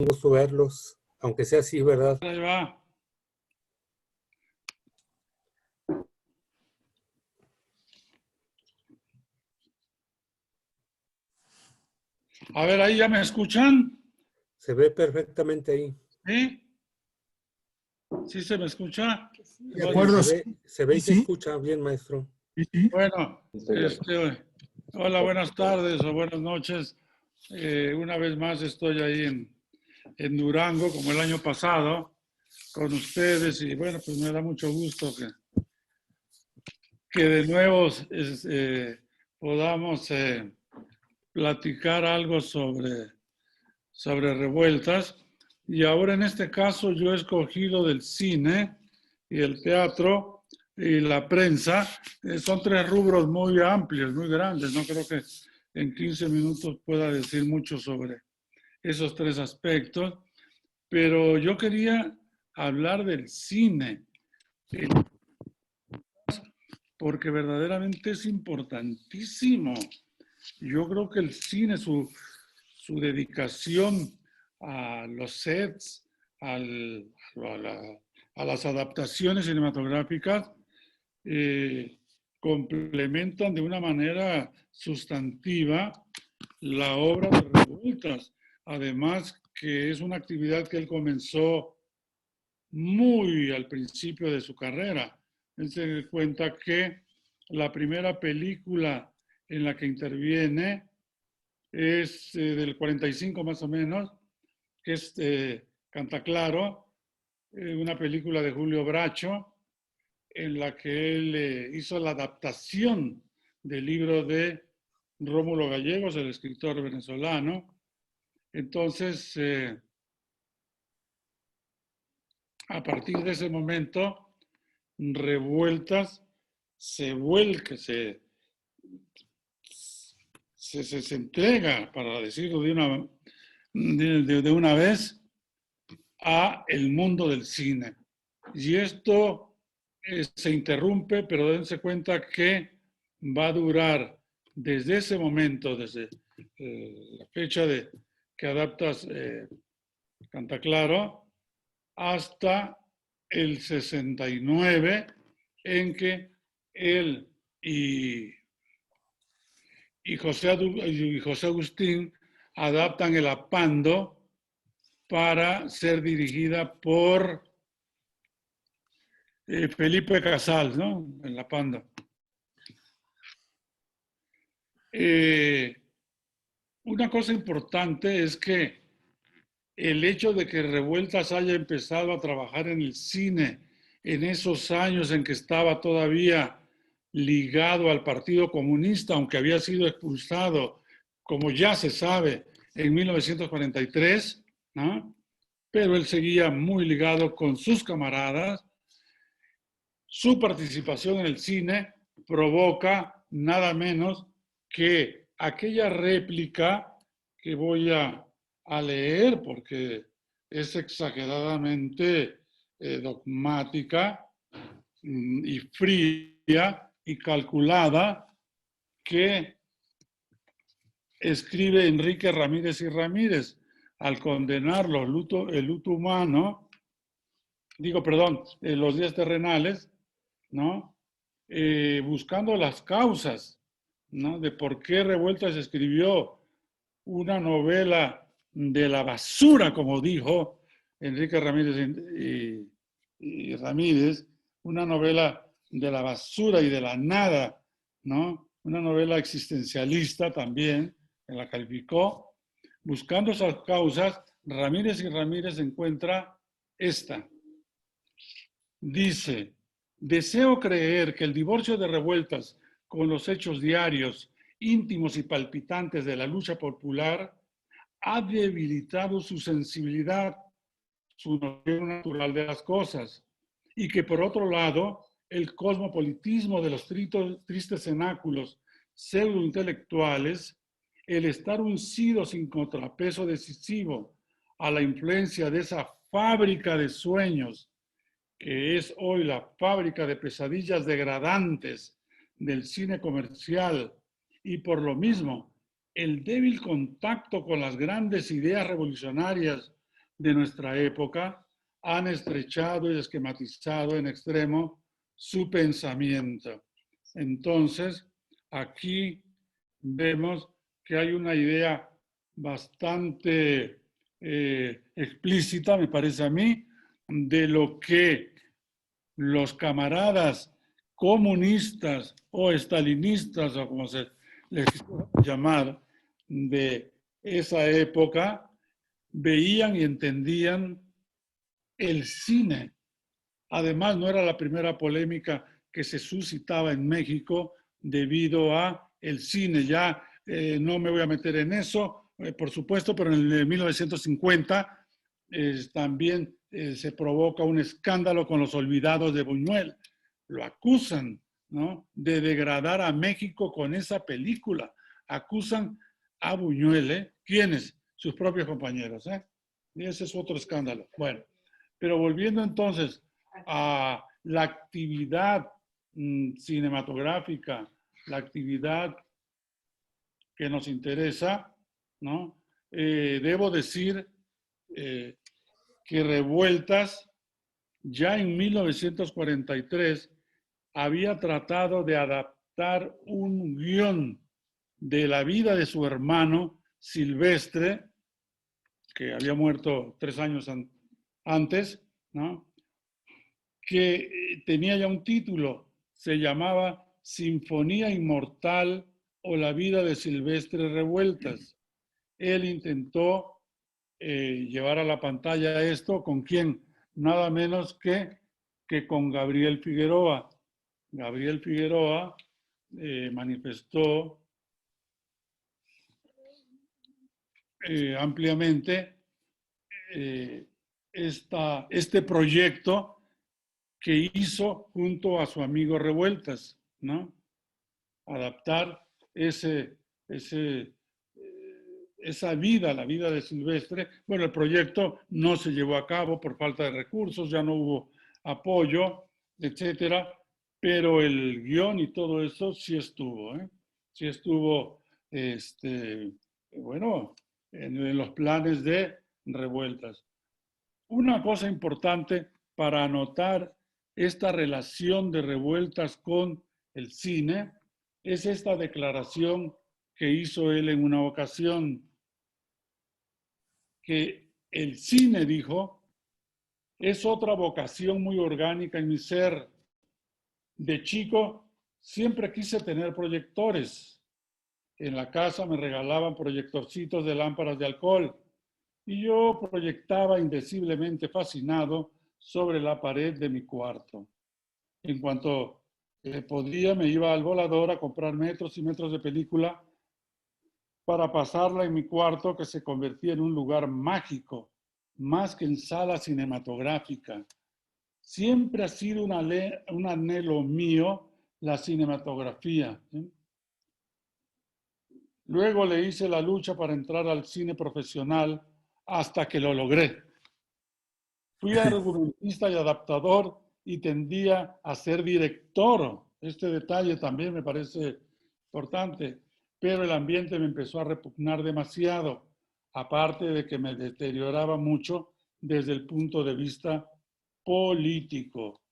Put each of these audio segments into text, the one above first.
Un gusto verlos, aunque sea así, ¿verdad? Ahí va. A ver, ahí ya me escuchan. Se ve perfectamente ahí. ¿Sí? ¿Sí se me escucha? De acuerdo. Se ve y se Sí. escucha bien, maestro. Sí. Bueno, hola, buenas tardes o buenas noches. Una vez más estoy ahí en Durango, como el año pasado, con ustedes y bueno, pues me da mucho gusto que de nuevo podamos platicar algo sobre revueltas. Y ahora en este caso yo he escogido del cine y el teatro y la prensa. Son tres rubros muy amplios, muy grandes. No creo que en 15 minutos pueda decir mucho sobre esos tres aspectos. Pero yo quería hablar del cine, porque verdaderamente es importantísimo. Yo creo que el cine, su dedicación a los sets, al, a las adaptaciones cinematográficas, complementan de una manera sustantiva la obra de Revueltas. Además, que es una actividad que él comenzó muy al principio de su carrera. Él se cuenta que la primera película en la que interviene es del 45 más o menos, que es Cantaclaro, una película de Julio Bracho, en la que él hizo la adaptación del libro de Rómulo Gallegos, el escritor venezolano. Entonces, a partir de ese momento, Revueltas se vuelca, se entrega, para decirlo de una vez, a el mundo del cine. Y esto se interrumpe, pero dense cuenta que va a durar desde ese momento, desde la fecha que adaptas Cantaclaro, hasta el 69, en que él y José Agustín adaptan El Apando para ser dirigida por Felipe Casals, ¿no? El Apando. Una cosa importante es que el hecho de que Revueltas haya empezado a trabajar en el cine en esos años en que estaba todavía ligado al Partido Comunista, aunque había sido expulsado, como ya se sabe, en 1943, ¿no? Pero él seguía muy ligado con sus camaradas. Su participación en el cine provoca nada menos que aquella réplica que voy a leer porque es exageradamente dogmática y fría y calculada, que escribe Enrique Ramírez y Ramírez al condenar el luto humano, los días terrenales, ¿no? Buscando las causas, ¿no? De por qué Revueltas escribió una novela de la basura, como dijo Enrique Ramírez y Ramírez, una novela de la basura y de la nada, ¿no? Una novela existencialista también, en la calificó. Buscando esas causas, Ramírez y Ramírez encuentra esta. Dice: deseo creer que el divorcio de Revueltas con los hechos diarios, íntimos y palpitantes de la lucha popular ha debilitado su sensibilidad, su noción natural de las cosas, y que por otro lado, el cosmopolitismo de los tristes cenáculos pseudointelectuales, el estar uncido sin contrapeso decisivo a la influencia de esa fábrica de sueños, que es hoy la fábrica de pesadillas degradantes del cine comercial, y por lo mismo el débil contacto con las grandes ideas revolucionarias de nuestra época han estrechado y esquematizado en extremo su pensamiento. Entonces, aquí vemos que hay una idea bastante explícita, me parece a mí, de lo que los camaradas comunistas o estalinistas, o como se les quiera llamar, de esa época, veían y entendían el cine. Además, no era la primera polémica que se suscitaba en México debido a el cine. Ya no me voy a meter en eso, por supuesto, pero en el 1950 también se provoca un escándalo con Los Olvidados de Buñuel. Lo acusan, ¿no?, de degradar a México con esa película. Acusan a Buñuel, ¿eh? ¿Quiénes? Sus propios compañeros, ¿eh? Y ese es otro escándalo. Bueno, pero volviendo entonces a la actividad cinematográfica, la actividad que nos interesa, ¿no? Debo decir que Revueltas ya en 1943 había tratado de adaptar un guión de la vida de su hermano Silvestre, que había muerto 3 años antes, ¿no?, que tenía ya un título, se llamaba Sinfonía Inmortal o la vida de Silvestre Revueltas. Él intentó llevar a la pantalla esto, ¿con quién? Nada menos que con Gabriel Figueroa. Gabriel Figueroa manifestó ampliamente este proyecto que hizo junto a su amigo Revueltas, ¿no? Adaptar esa vida, la vida de Silvestre. Bueno, el proyecto no se llevó a cabo por falta de recursos, ya no hubo apoyo, etcétera, pero el guión y todo eso sí estuvo, ¿eh? Sí estuvo, bueno, en los planes de Revueltas. Una cosa importante para anotar esta relación de Revueltas con el cine es esta declaración que hizo él en una ocasión, que el cine, dijo, es otra vocación muy orgánica en mi ser. De chico siempre quise tener proyectores. En la casa me regalaban proyectorcitos de lámparas de alcohol y yo proyectaba indeciblemente fascinado sobre la pared de mi cuarto. En cuanto podía, me iba al Volador a comprar metros y metros de película para pasarla en mi cuarto, que se convertía en un lugar mágico, más que en sala cinematográfica. Siempre ha sido un anhelo mío la cinematografía, ¿sí? Luego le hice la lucha para entrar al cine profesional hasta que lo logré. Fui argumentista y adaptador y tendía a ser director. Este detalle también me parece importante, pero el ambiente me empezó a repugnar demasiado, aparte de que me deterioraba mucho desde el punto de vista político.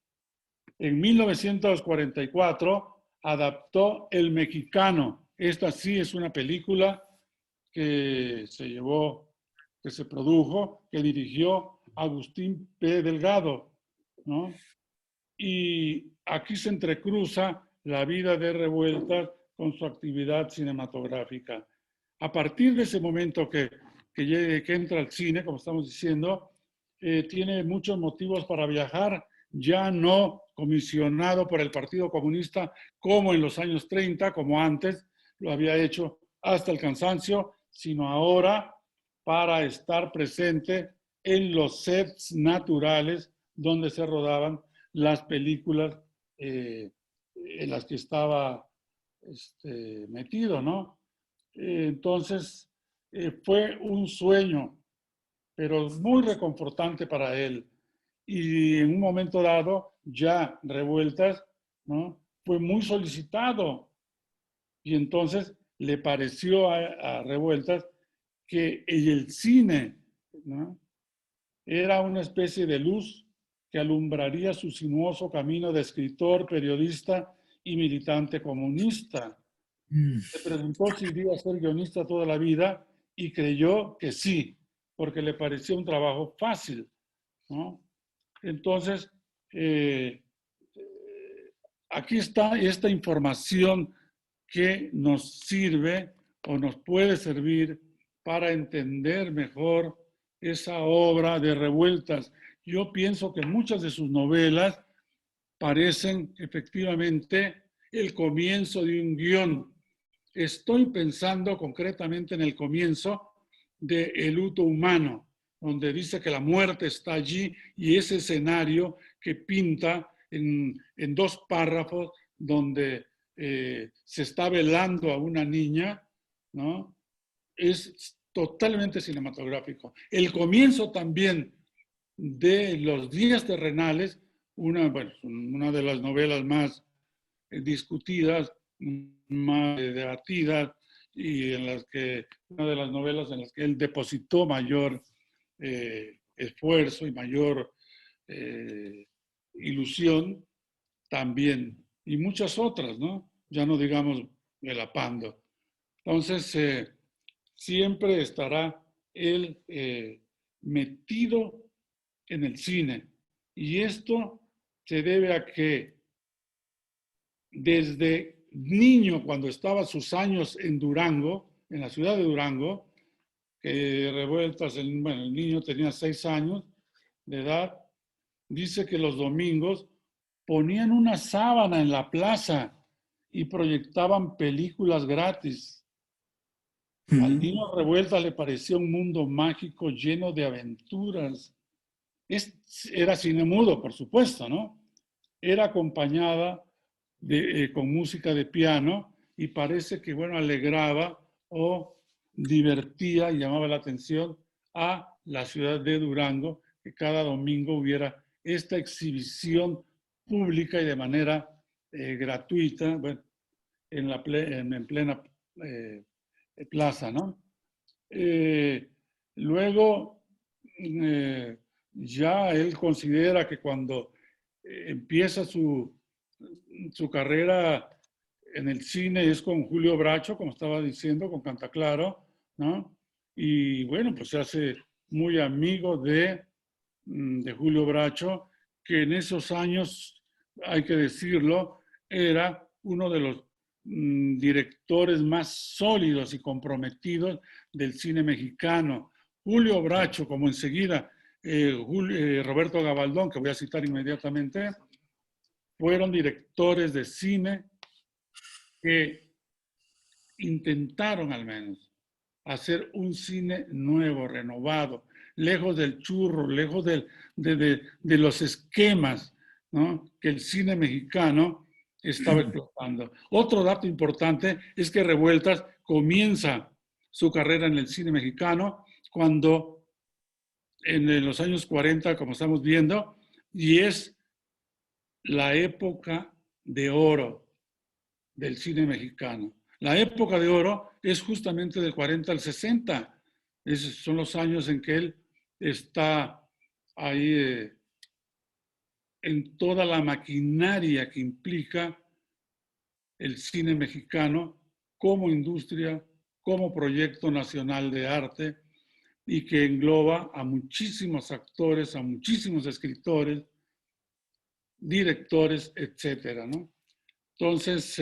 En 1944 adaptó El Mexicano. Esta sí es una película que se produjo, que dirigió Agustín P. Delgado, ¿no? Y aquí se entrecruza la vida de Revueltas con su actividad cinematográfica. A partir de ese momento que entra al cine, como estamos diciendo, tiene muchos motivos para viajar, ya no comisionado por el Partido Comunista como en los años 30, como antes lo había hecho hasta el cansancio, sino ahora para estar presente en los sets naturales donde se rodaban las películas en las que estaba metido, ¿no? Entonces, fue un sueño, pero muy reconfortante para él. Y en un momento dado, ya Revueltas, ¿no?, fue muy solicitado. Y entonces le pareció a Revueltas que el cine, ¿no?, era una especie de luz que alumbraría su sinuoso camino de escritor, periodista y militante comunista. Se preguntó si iría a ser guionista toda la vida y creyó que sí, porque le parecía un trabajo fácil, ¿no? Entonces, aquí está esta información que nos sirve o nos puede servir para entender mejor esa obra de Revueltas. Yo pienso que muchas de sus novelas parecen efectivamente el comienzo de un guión. Estoy pensando concretamente en el comienzo de El luto humano, donde dice que la muerte está allí y ese escenario que pinta en 2 párrafos donde se está velando a una niña, ¿no? Es totalmente cinematográfico. El comienzo también de Los días terrenales, una de las novelas más discutidas, más debatidas y en las que una de las novelas en las que él depositó mayor esfuerzo y mayor ilusión también, y muchas otras, ¿no? Ya no digamos Melapando. Entonces, siempre estará él metido en el cine. Y esto se debe a que desde niño, cuando estaba sus años en Durango, en la ciudad de Durango, que Revueltas, el niño tenía 6 años de edad, dice que los domingos ponían una sábana en la plaza y proyectaban películas gratis. Al niño Revueltas le parecía un mundo mágico lleno de aventuras. Era cine mudo, por supuesto, ¿no? Era acompañada con música de piano y parece que, bueno, alegraba o divertía y llamaba la atención a la ciudad de Durango, que cada domingo hubiera esta exhibición pública y de manera gratuita, bueno, en plena plaza, ¿no? Luego, ya él considera que cuando empieza su carrera en el cine es con Julio Bracho, como estaba diciendo, con Cantaclaro, ¿no? Y bueno, pues se hace muy amigo de Julio Bracho, que en esos años, hay que decirlo, era uno de los directores más sólidos y comprometidos del cine mexicano. Julio Bracho, como enseguida Roberto Gabaldón, que voy a citar inmediatamente, fueron directores de cine que intentaron al menos hacer un cine nuevo, renovado, lejos del churro, lejos de los esquemas, ¿no?, que el cine mexicano estaba explotando. Otro dato importante es que Revueltas comienza su carrera en el cine mexicano cuando en los años 40, como estamos viendo, y es la época de oro del cine mexicano. La época de oro es justamente del 40 al 60. Esos son los años en que él está ahí en toda la maquinaria que implica el cine mexicano como industria, como proyecto nacional de arte y que engloba a muchísimos actores, a muchísimos escritores, directores, etcétera, ¿no? Entonces,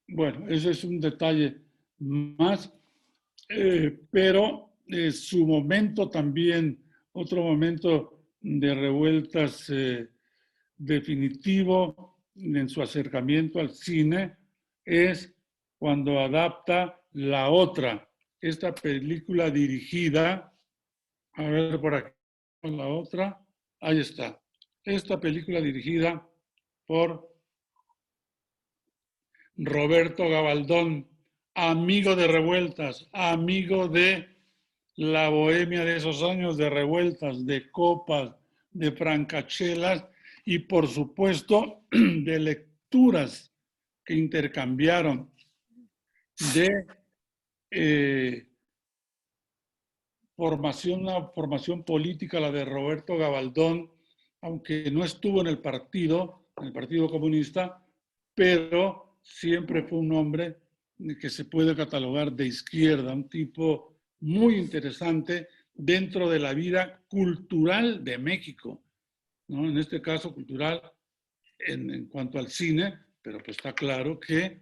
bueno, ese es un detalle más, pero su momento también, otro momento de Revueltas definitivo en su acercamiento al cine es cuando adapta La Otra, esta película dirigida, a ver por aquí, La Otra, ahí está, esta película dirigida por Roberto Gabaldón, amigo de Revueltas, amigo de la bohemia de esos años de Revueltas, de copas, de francachelas y por supuesto de lecturas que intercambiaron de una formación política, la de Roberto Gabaldón, aunque no estuvo en el Partido Comunista, pero siempre fue un hombre que se puede catalogar de izquierda, un tipo muy interesante dentro de la vida cultural de México, ¿no? En este caso cultural en cuanto al cine, pero pues está claro que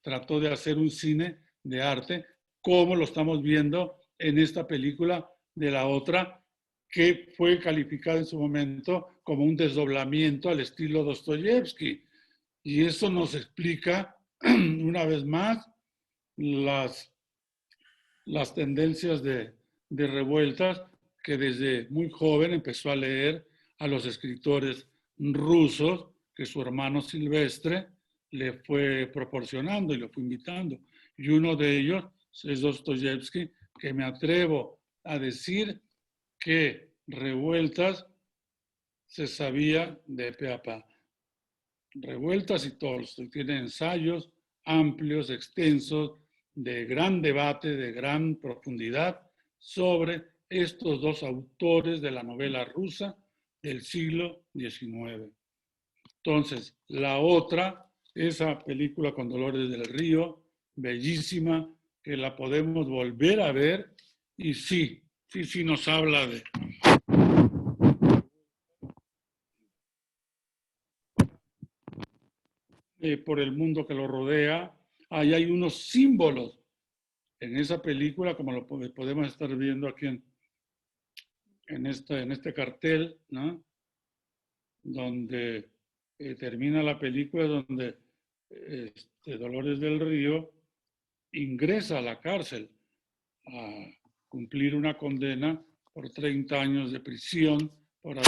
trató de hacer un cine de arte, como lo estamos viendo en esta película de La Otra, que fue calificada en su momento como un desdoblamiento al estilo Dostoyevsky. Y eso nos explica, una vez más, las tendencias de Revueltas, que desde muy joven empezó a leer a los escritores rusos que su hermano Silvestre le fue proporcionando y lo fue invitando. Y uno de ellos es Dostoyevsky, que me atrevo a decir que Revueltas se sabía de pe a pa. Revueltas y Tolstoy tiene ensayos amplios, extensos, de gran debate, de gran profundidad sobre estos dos autores de la novela rusa del siglo XIX. Entonces, La Otra, esa película con Dolores del Río, bellísima, que la podemos volver a ver y sí nos habla por el mundo que lo rodea. Ahí hay unos símbolos en esa película, como lo podemos estar viendo aquí en este cartel, ¿no? Donde termina la película, donde Dolores del Río ingresa a la cárcel a cumplir una condena por 30 años de prisión por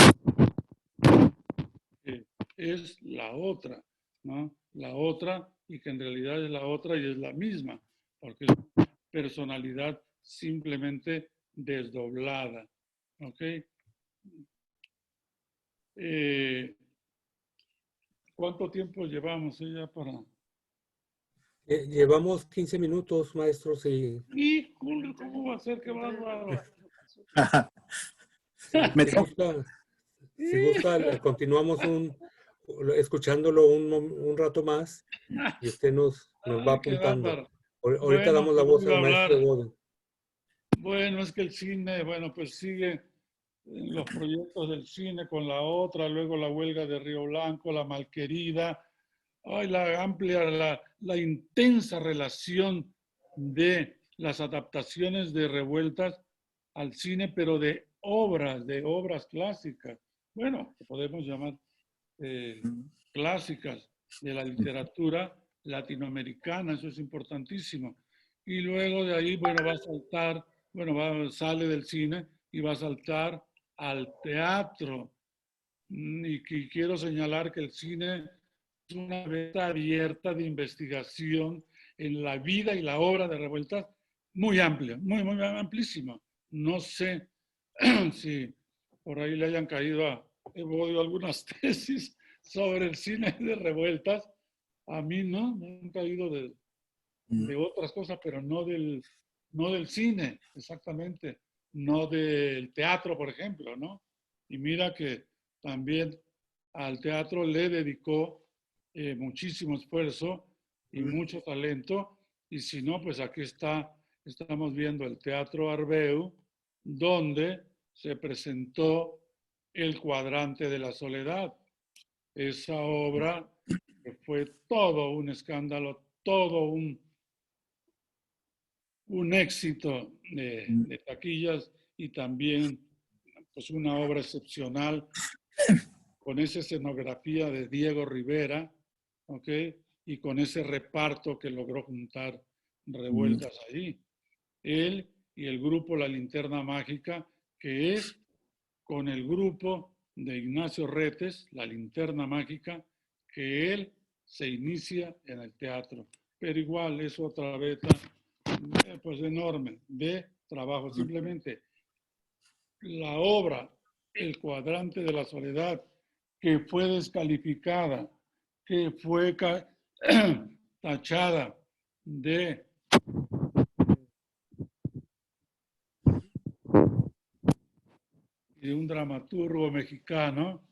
es la otra, ¿no? La otra, y que en realidad es la otra y es la misma, porque es una personalidad simplemente desdoblada, ¿ok? ¿Cuánto tiempo llevamos ya para...? Llevamos 15 minutos, maestros, y Y, ¿cómo va a ser? ¡Qué bárbaro! si gusta, si gusta, continuamos escuchándolo un rato más y usted nos va ¡Ay, qué apuntando. bárbaro! Ahorita Bueno, damos la pues voz iba a al maestro hablar. Boden. Bueno, es que el cine, bueno, pues sigue en los proyectos del cine con La Otra, luego la huelga de Río Blanco, La Malquerida, ay, la amplia, la intensa relación de las adaptaciones de Revueltas al cine, pero de obras clásicas. Bueno, que podemos llamar clásicas de la literatura latinoamericana, eso es importantísimo. Y luego de ahí, bueno, va a saltar, bueno, sale del cine y va a saltar al teatro. Y quiero señalar que el cine es una veta abierta de investigación en la vida y la obra de Revueltas muy amplia, muy amplísima. No sé si por ahí le hayan caído a Evodio algunas tesis sobre el cine de Revueltas. A mí no, me han caído de otras cosas, pero no del cine, exactamente, no del teatro, por ejemplo, ¿no? Y mira que también al teatro le dedicó muchísimo esfuerzo y mucho talento, y si no, pues aquí estamos viendo el Teatro Arbeu, donde se presentó El Cuadrante de la Soledad, esa obra que fue todo un escándalo, todo un éxito de taquillas y también pues una obra excepcional con esa escenografía de Diego Rivera, ¿ok? Y con ese reparto que logró juntar Revueltas ahí. Él y el grupo La Linterna Mágica, que es con el grupo de Ignacio Retes, La Linterna Mágica, que él se inicia en el teatro. Pero igual es otra beta pues enorme de trabajo. Simplemente la obra El Cuadrante de la Soledad, que fue descalificada, que fue tachada de y de un dramaturgo mexicano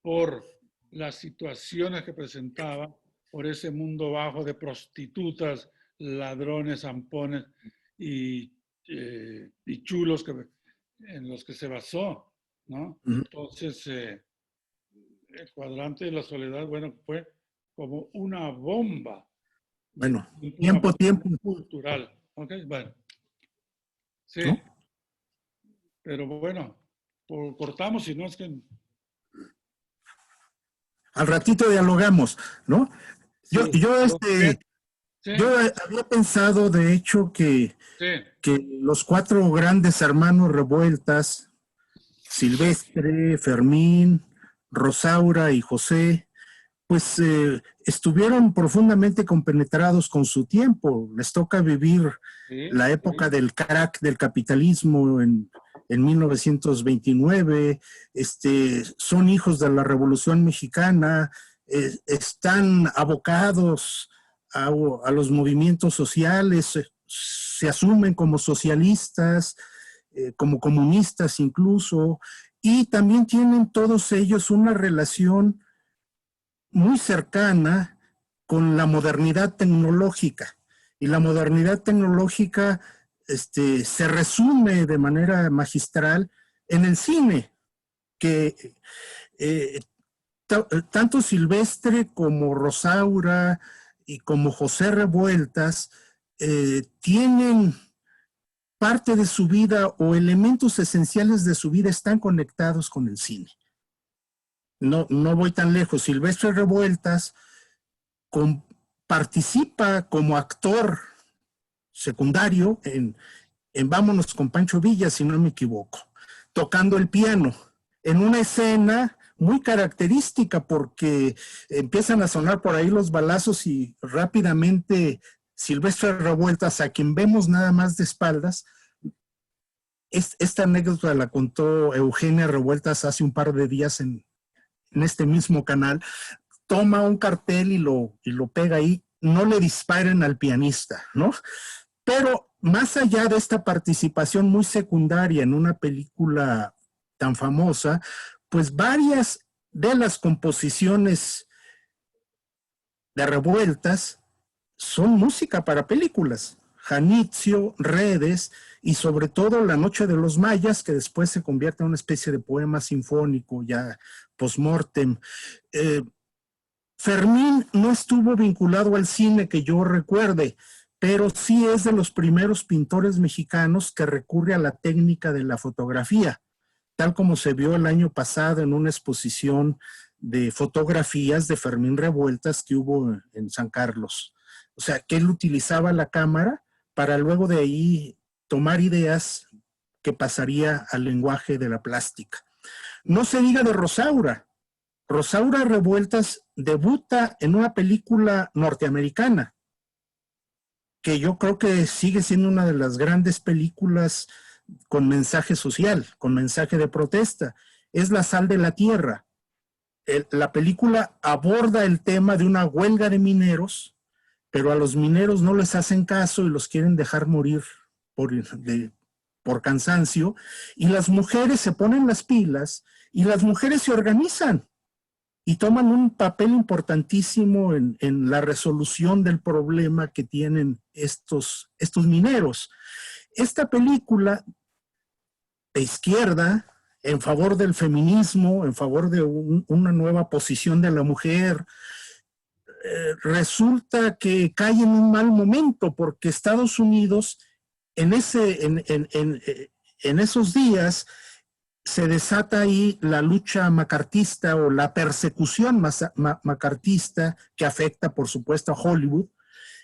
por las situaciones que presentaba, por ese mundo bajo de prostitutas, ladrones, zampones y chulos en los que se basó, ¿no? Entonces, el cuadrante de la soledad, bueno, fue como una bomba. Bueno, Una tiempo. cultural. Ok, bueno. Sí. ¿No? Pero bueno, cortamos, si no es que... Al ratito dialogamos, ¿no? Sí, Yo había pensado, de hecho, que sí. los 4 grandes hermanos Revueltas, Silvestre, Fermín, Rosaura y José, pues estuvieron profundamente compenetrados con su tiempo. Les toca vivir la época del crack del capitalismo en 1929, son hijos de la Revolución Mexicana, están abocados a los movimientos sociales, se asumen como socialistas, como comunistas incluso, y también tienen todos ellos una relación muy cercana con la modernidad tecnológica. Y la modernidad tecnológica se resume de manera magistral en el cine, que tanto Silvestre como Rosaura y como José Revueltas tienen parte de su vida o elementos esenciales de su vida están conectados con el cine. No voy tan lejos. Silvestre Revueltas participa como actor secundario en Vámonos con Pancho Villa, si no me equivoco, tocando el piano, en una escena muy característica porque empiezan a sonar por ahí los balazos y rápidamente Silvestre Revueltas, a quien vemos nada más de espaldas, esta anécdota la contó Eugenia Revueltas hace un par de días en este mismo canal, toma un cartel y lo pega ahí, no le disparen al pianista, ¿no? Pero más allá de esta participación muy secundaria en una película tan famosa, pues varias de las composiciones de Revueltas son música para películas. Janitzio, Redes y sobre todo La Noche de los Mayas, que después se convierte en una especie de poema sinfónico ya post-mortem. Fermín no estuvo vinculado al cine que yo recuerde, pero sí es de los primeros pintores mexicanos que recurre a la técnica de la fotografía, tal como se vio el año pasado en una exposición de fotografías de Fermín Revueltas que hubo en San Carlos. O sea, que él utilizaba la cámara para luego de ahí tomar ideas que pasaría al lenguaje de la plástica. No se diga de Rosaura. Rosaura Revueltas debuta en una película norteamericana, que yo creo que sigue siendo una de las grandes películas con mensaje social, con mensaje de protesta. Es La Sal de la Tierra. La película aborda el tema de una huelga de mineros, pero a los mineros no les hacen caso y los quieren dejar morir por cansancio, y las mujeres se ponen las pilas y las mujeres se organizan y toman un papel importantísimo en la resolución del problema que tienen estos mineros. Esta película de izquierda, en favor del feminismo, en favor de una nueva posición de la mujer, resulta que cae en un mal momento porque Estados Unidos en esos días se desata ahí la lucha macartista o la persecución macartista que afecta, por supuesto, a Hollywood.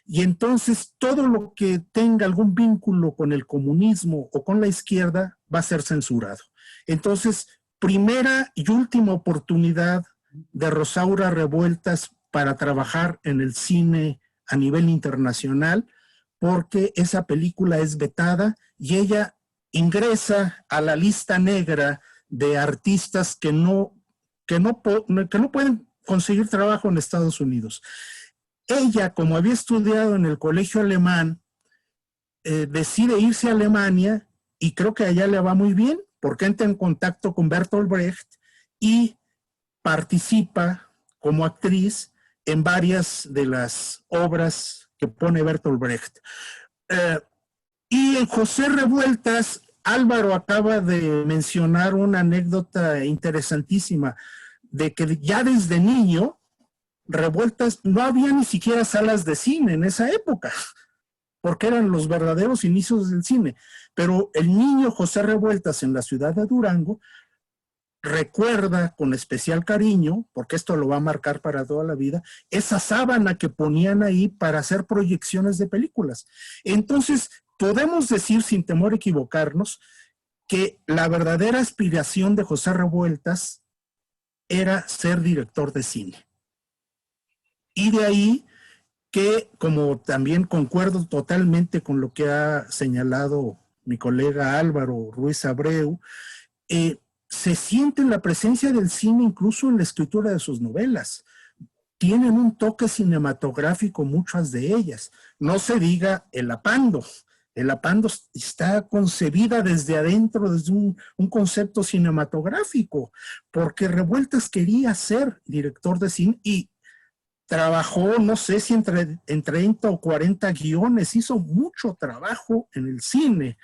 Y entonces todo lo que tenga algún vínculo con el comunismo o con la izquierda va a ser censurado. Entonces, primera y última oportunidad de Rosaura Revueltas para trabajar en el cine a nivel internacional, porque esa película es vetada y ella ingresa a la lista negra de artistas que no pueden conseguir trabajo en Estados Unidos. Ella, como había estudiado en el colegio alemán, decide irse a Alemania y creo que allá le va muy bien porque entra en contacto con Bertolt Brecht y participa como actriz en varias de las obras que pone Bertolt Brecht. Y en José Revueltas, Álvaro acaba de mencionar una anécdota interesantísima de que ya desde niño, Revueltas, no había ni siquiera salas de cine en esa época, porque eran los verdaderos inicios del cine. Pero el niño José Revueltas en la ciudad de Durango recuerda con especial cariño, porque esto lo va a marcar para toda la vida, esa sábana que ponían ahí para hacer proyecciones de películas. Entonces, podemos decir, sin temor a equivocarnos, que la verdadera aspiración de José Revueltas era ser director de cine. Y de ahí que, como también concuerdo totalmente con lo que ha señalado mi colega Álvaro Ruiz Abreu, se siente la presencia del cine incluso en la escritura de sus novelas. Tienen un toque cinematográfico muchas de ellas. No se diga El Apando. El Apando está concebida desde adentro, desde un concepto cinematográfico, porque Revueltas quería ser director de cine y trabajó, no sé si en 30 o 40 guiones, hizo mucho trabajo en el cine,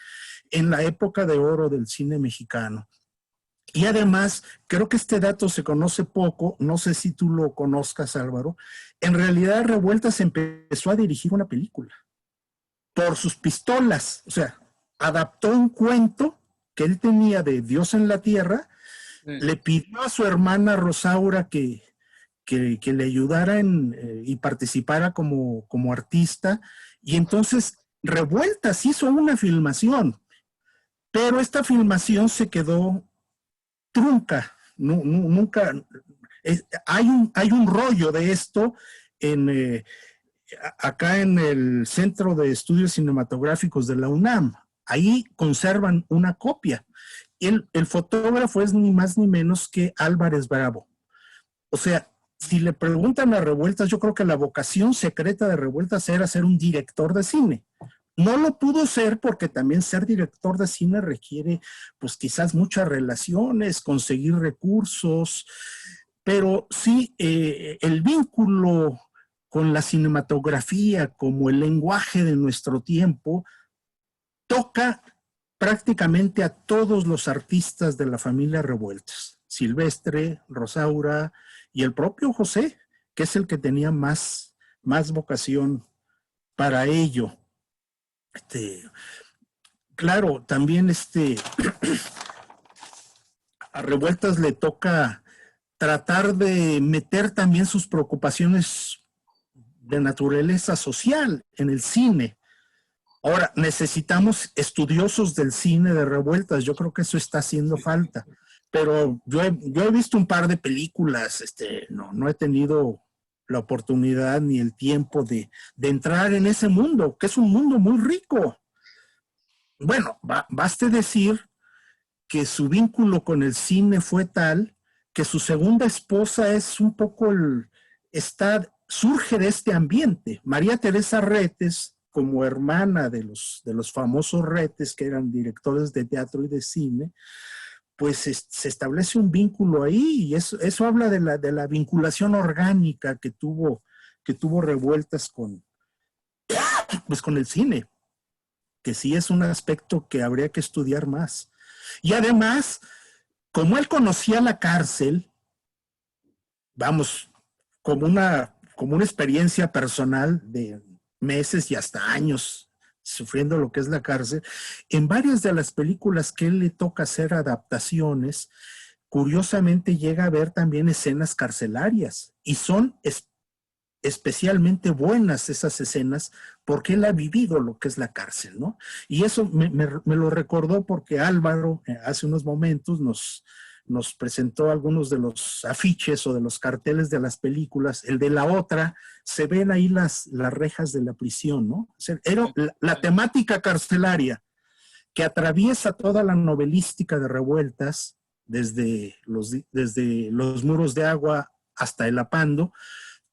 en la época de oro del cine mexicano. Y además, creo que este dato se conoce poco, no sé si tú lo conozcas, Álvaro. En realidad, Revueltas empezó a dirigir una película por sus pistolas, o sea, adaptó un cuento que él tenía de Dios en la Tierra, le pidió a su hermana Rosaura que le ayudara y participara como artista, y entonces Revueltas hizo una filmación, pero esta filmación se quedó trunca, nunca, hay un rollo de esto acá en el Centro de Estudios Cinematográficos de la UNAM. Ahí conservan una copia. El fotógrafo es ni más ni menos que Álvarez Bravo. O sea, si le preguntan a Revueltas, yo creo que la vocación secreta de Revueltas era ser un director de cine. No lo pudo ser porque también ser director de cine requiere, pues quizás muchas relaciones, conseguir recursos, pero sí el vínculo con la cinematografía como el lenguaje de nuestro tiempo toca prácticamente a todos los artistas de la familia Revueltas. Silvestre, Rosaura y el propio José, que es el que tenía más vocación para ello. Claro, también a Revueltas le toca tratar de meter también sus preocupaciones de naturaleza social en el cine. Ahora, necesitamos estudiosos del cine de Revueltas, yo creo que eso está haciendo falta, pero yo he visto un par de películas, no he tenido la oportunidad ni el tiempo de entrar en ese mundo, que es un mundo muy rico. Bueno, baste decir que su vínculo con el cine fue tal que su segunda esposa es un poco surge de este ambiente. María Teresa Retes, como hermana de los famosos Retes, que eran directores de teatro y de cine, pues se establece un vínculo ahí, y eso habla de la vinculación orgánica que tuvo Revueltas con el cine, que sí es un aspecto que habría que estudiar más. Y además, como él conocía la cárcel, vamos, como una experiencia personal de meses y hasta años sufriendo lo que es la cárcel, en varias de las películas que él le toca hacer adaptaciones, curiosamente llega a ver también escenas carcelarias, y son especialmente buenas esas escenas porque él ha vivido lo que es la cárcel, ¿no? Y eso me lo recordó porque Álvaro hace unos momentos nos presentó algunos de los afiches o de los carteles de las películas. El de La Otra, se ven ahí las rejas de la prisión, ¿no? O sea, era la temática carcelaria que atraviesa toda la novelística de Revueltas, desde los Muros de Agua hasta El Apando,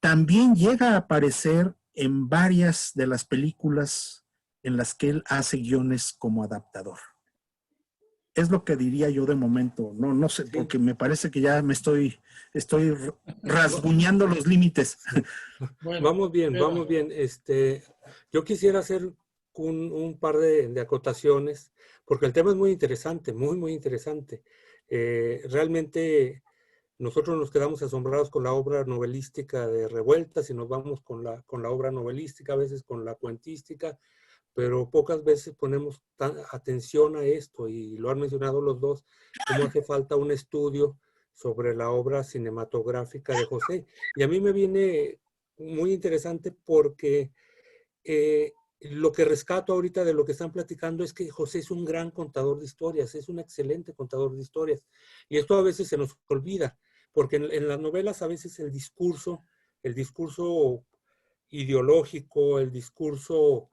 también llega a aparecer en varias de las películas en las que él hace guiones como adaptador. Es lo que diría yo de momento. No, no sé, Sí. porque me parece que ya me estoy rasguñando los límites. Bueno, Vamos bien, pero- vamos bien. Yo quisiera hacer un par de acotaciones, porque el tema es muy interesante, muy, muy interesante. Realmente nosotros nos quedamos asombrados con la obra novelística de Revueltas y nos vamos con la obra novelística, a veces con la cuentística, pero pocas veces ponemos atención a esto, y lo han mencionado los dos, cómo hace falta un estudio sobre la obra cinematográfica de José. Y a mí me viene muy interesante porque lo que rescato ahorita de lo que están platicando es que José es un gran contador de historias, es un excelente contador de historias. Y esto a veces se nos olvida, porque en las novelas a veces el discurso ideológico, el discurso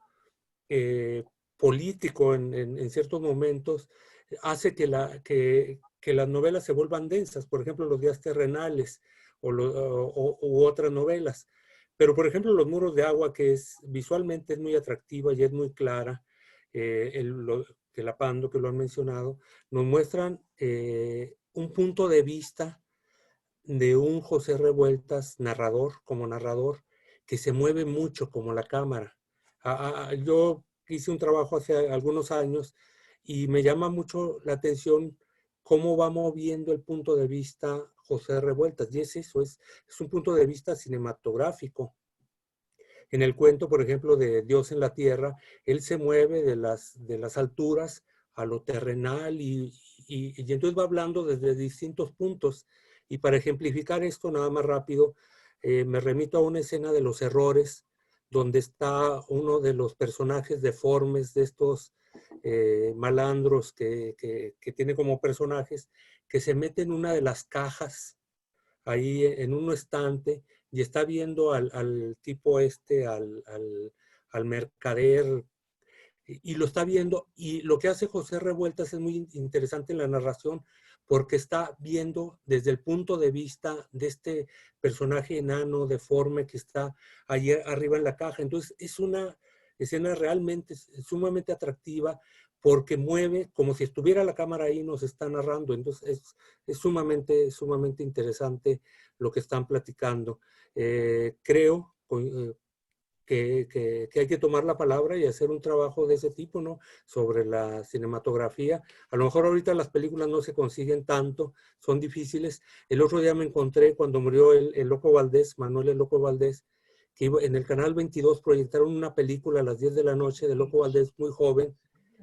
político en ciertos momentos, hace que las novelas se vuelvan densas, por ejemplo, Los días terrenales u otras novelas. Pero, por ejemplo, Los muros de agua, que visualmente es muy atractiva y es muy clara, que la Pando, que lo han mencionado, nos muestran un punto de vista de un José Revueltas como narrador, que se mueve mucho como la cámara. Yo hice un trabajo hace algunos años y me llama mucho la atención cómo va moviendo el punto de vista José Revueltas. Y es eso, es un punto de vista cinematográfico. En el cuento, por ejemplo, de Dios en la Tierra, él se mueve de las alturas a lo terrenal y entonces va hablando desde distintos puntos. Y para ejemplificar esto nada más rápido, me remito a una escena de Los Errores, donde está uno de los personajes deformes de estos malandros que tiene como personajes, que se mete en una de las cajas ahí en un estante y está viendo al tipo al mercader, y lo está viendo, y lo que hace José Revueltas es muy interesante en la narración, porque está viendo desde el punto de vista de este personaje enano, deforme, que está ahí arriba en la caja. Entonces es una escena realmente sumamente atractiva, porque mueve como si estuviera la cámara ahí, nos está narrando. Entonces es sumamente, sumamente interesante lo que están platicando. Creo que hay que tomar la palabra y hacer un trabajo de ese tipo, ¿no? Sobre la cinematografía. A lo mejor ahorita las películas no se consiguen tanto, son difíciles. El otro día me encontré cuando murió el Loco Valdés, Manuel el Loco Valdés, que en el canal 22 proyectaron una película a las 10 de la noche de Loco Valdés, muy joven,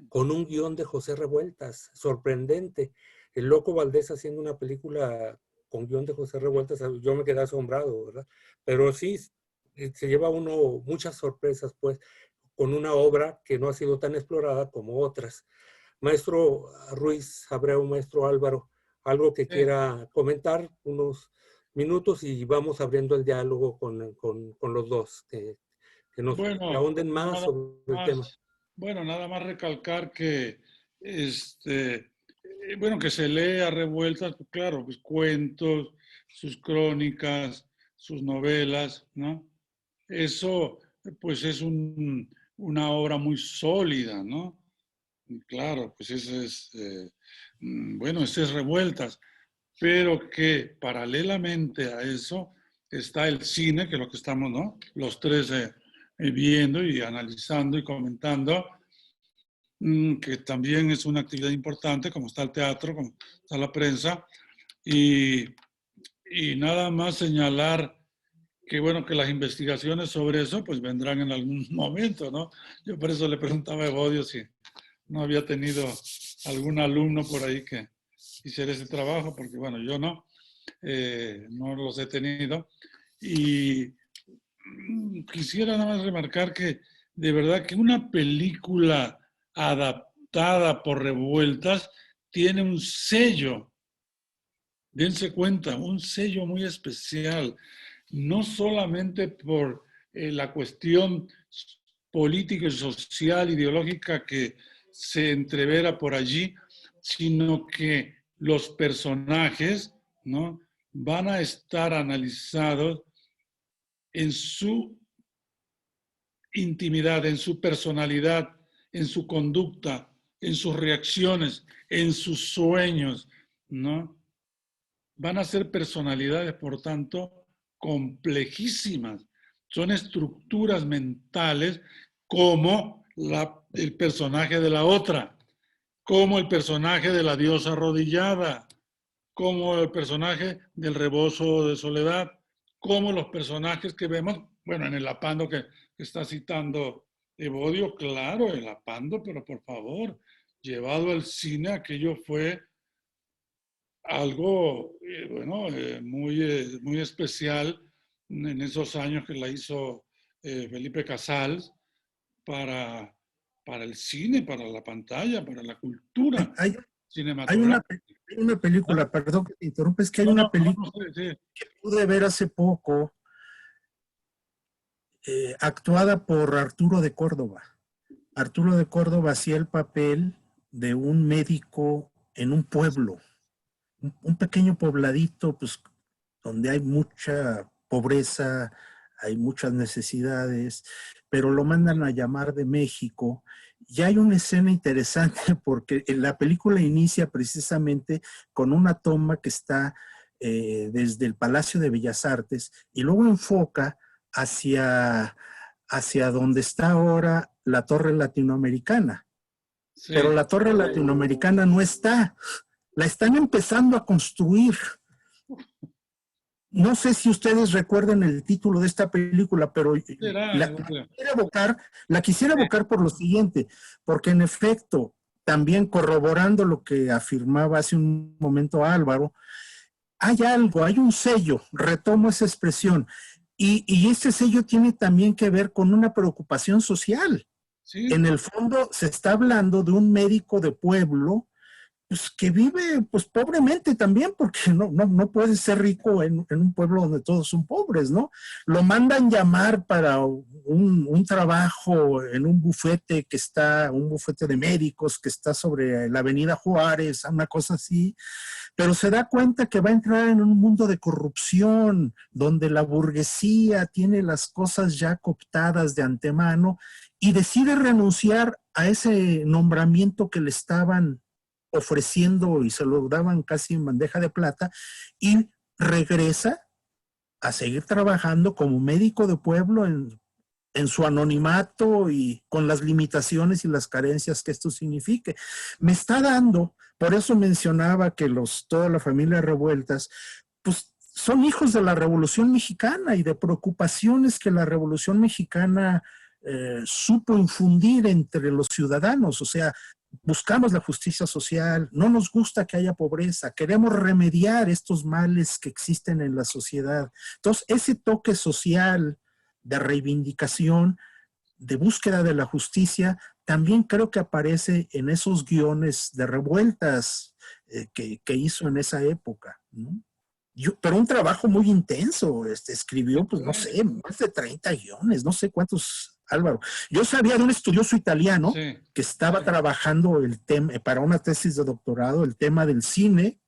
con un guión de José Revueltas, sorprendente. El Loco Valdés haciendo una película con guión de José Revueltas, yo me quedé asombrado, ¿verdad? Pero sí, se lleva uno muchas sorpresas, pues, con una obra que no ha sido tan explorada como otras. Maestro Ruiz Abreu, maestro Álvaro, algo que quiera comentar, unos minutos, y vamos abriendo el diálogo con los dos, que bueno, ahonden más nada sobre el tema. más, bueno, nada más recalcar que, bueno, que se lee a Revueltas, pues, claro, pues cuentos, sus crónicas, sus novelas, ¿no? Eso, pues es una obra muy sólida, ¿no? Claro, pues eso es, bueno, eso es Revueltas, pero que paralelamente a eso está el cine, que es lo que estamos, ¿no? Los tres viendo y analizando y comentando, que también es una actividad importante, como está el teatro, como está la prensa, y, y nada más señalar que bueno, que las investigaciones sobre eso pues vendrán en algún momento, ¿no? Yo por eso le preguntaba a Evodio si no había tenido algún alumno por ahí que hiciera ese trabajo, porque bueno, yo no los he tenido. Y quisiera nada más remarcar que de verdad que una película adaptada por Revueltas tiene un sello, dense cuenta, un sello muy especial, no solamente por la cuestión política y social, ideológica que se entrevera por allí, sino que los personajes, ¿no?, van a estar analizados en su intimidad, en su personalidad, en su conducta, en sus reacciones, en sus sueños, ¿no? Van a ser personalidades, por tanto, complejísimas. Son estructuras mentales como el personaje de la otra, como el personaje de la diosa arrodillada, como el personaje del rebozo de soledad, como los personajes que vemos, bueno, en el Apando que está citando Evodio, claro, el Apando, pero por favor, llevado al cine, aquello fue algo, bueno, muy especial en esos años que la hizo Felipe Casals para el cine, para la pantalla, para la cultura Hay cinematográfica. una película, perdón que te interrumpa, es que hay No, una no, película sí. que pude ver hace poco, actuada por Arturo de Córdoba. Arturo de Córdoba hacía el papel de un médico en un pueblo, un pequeño pobladito, pues, donde hay mucha pobreza, hay muchas necesidades, pero lo mandan a llamar de México. Y hay una escena interesante porque la película inicia precisamente con una toma que está desde el Palacio de Bellas Artes y luego enfoca hacia donde está ahora la Torre Latinoamericana. Sí. Pero la Torre Latinoamericana no está, la están empezando a construir. No sé si ustedes recuerdan el título de esta película, pero la quisiera evocar por lo siguiente, porque en efecto, también corroborando lo que afirmaba hace un momento Álvaro, hay algo, hay un sello, retomo esa expresión, y este sello tiene también que ver con una preocupación social. Sí. En el fondo se está hablando de un médico de pueblo, pues, que vive pues pobremente también, porque no puede ser rico en un pueblo donde todos son pobres, ¿no? Lo mandan llamar para un trabajo en un bufete un bufete de médicos que está sobre la Avenida Juárez, una cosa así, pero se da cuenta que va a entrar en un mundo de corrupción, donde la burguesía tiene las cosas ya cooptadas de antemano y decide renunciar a ese nombramiento que le estaban ofreciendo y se lo daban casi en bandeja de plata y regresa a seguir trabajando como médico de pueblo en su anonimato y con las limitaciones y las carencias que esto signifique. Me está dando, por eso mencionaba que toda la familia Revueltas, pues son hijos de la Revolución Mexicana y de preocupaciones que la Revolución Mexicana supo infundir entre los ciudadanos. O sea, buscamos la justicia social, no nos gusta que haya pobreza, queremos remediar estos males que existen en la sociedad. Entonces, ese toque social de reivindicación, de búsqueda de la justicia, también creo que aparece en esos guiones de Revueltas que hizo en esa época, ¿no? Pero un trabajo muy intenso, escribió, pues no sé, más de 30 guiones, no sé cuántos, Álvaro. Yo sabía de un estudioso italiano que estaba trabajando el tema, para una tesis de doctorado, el tema del cine.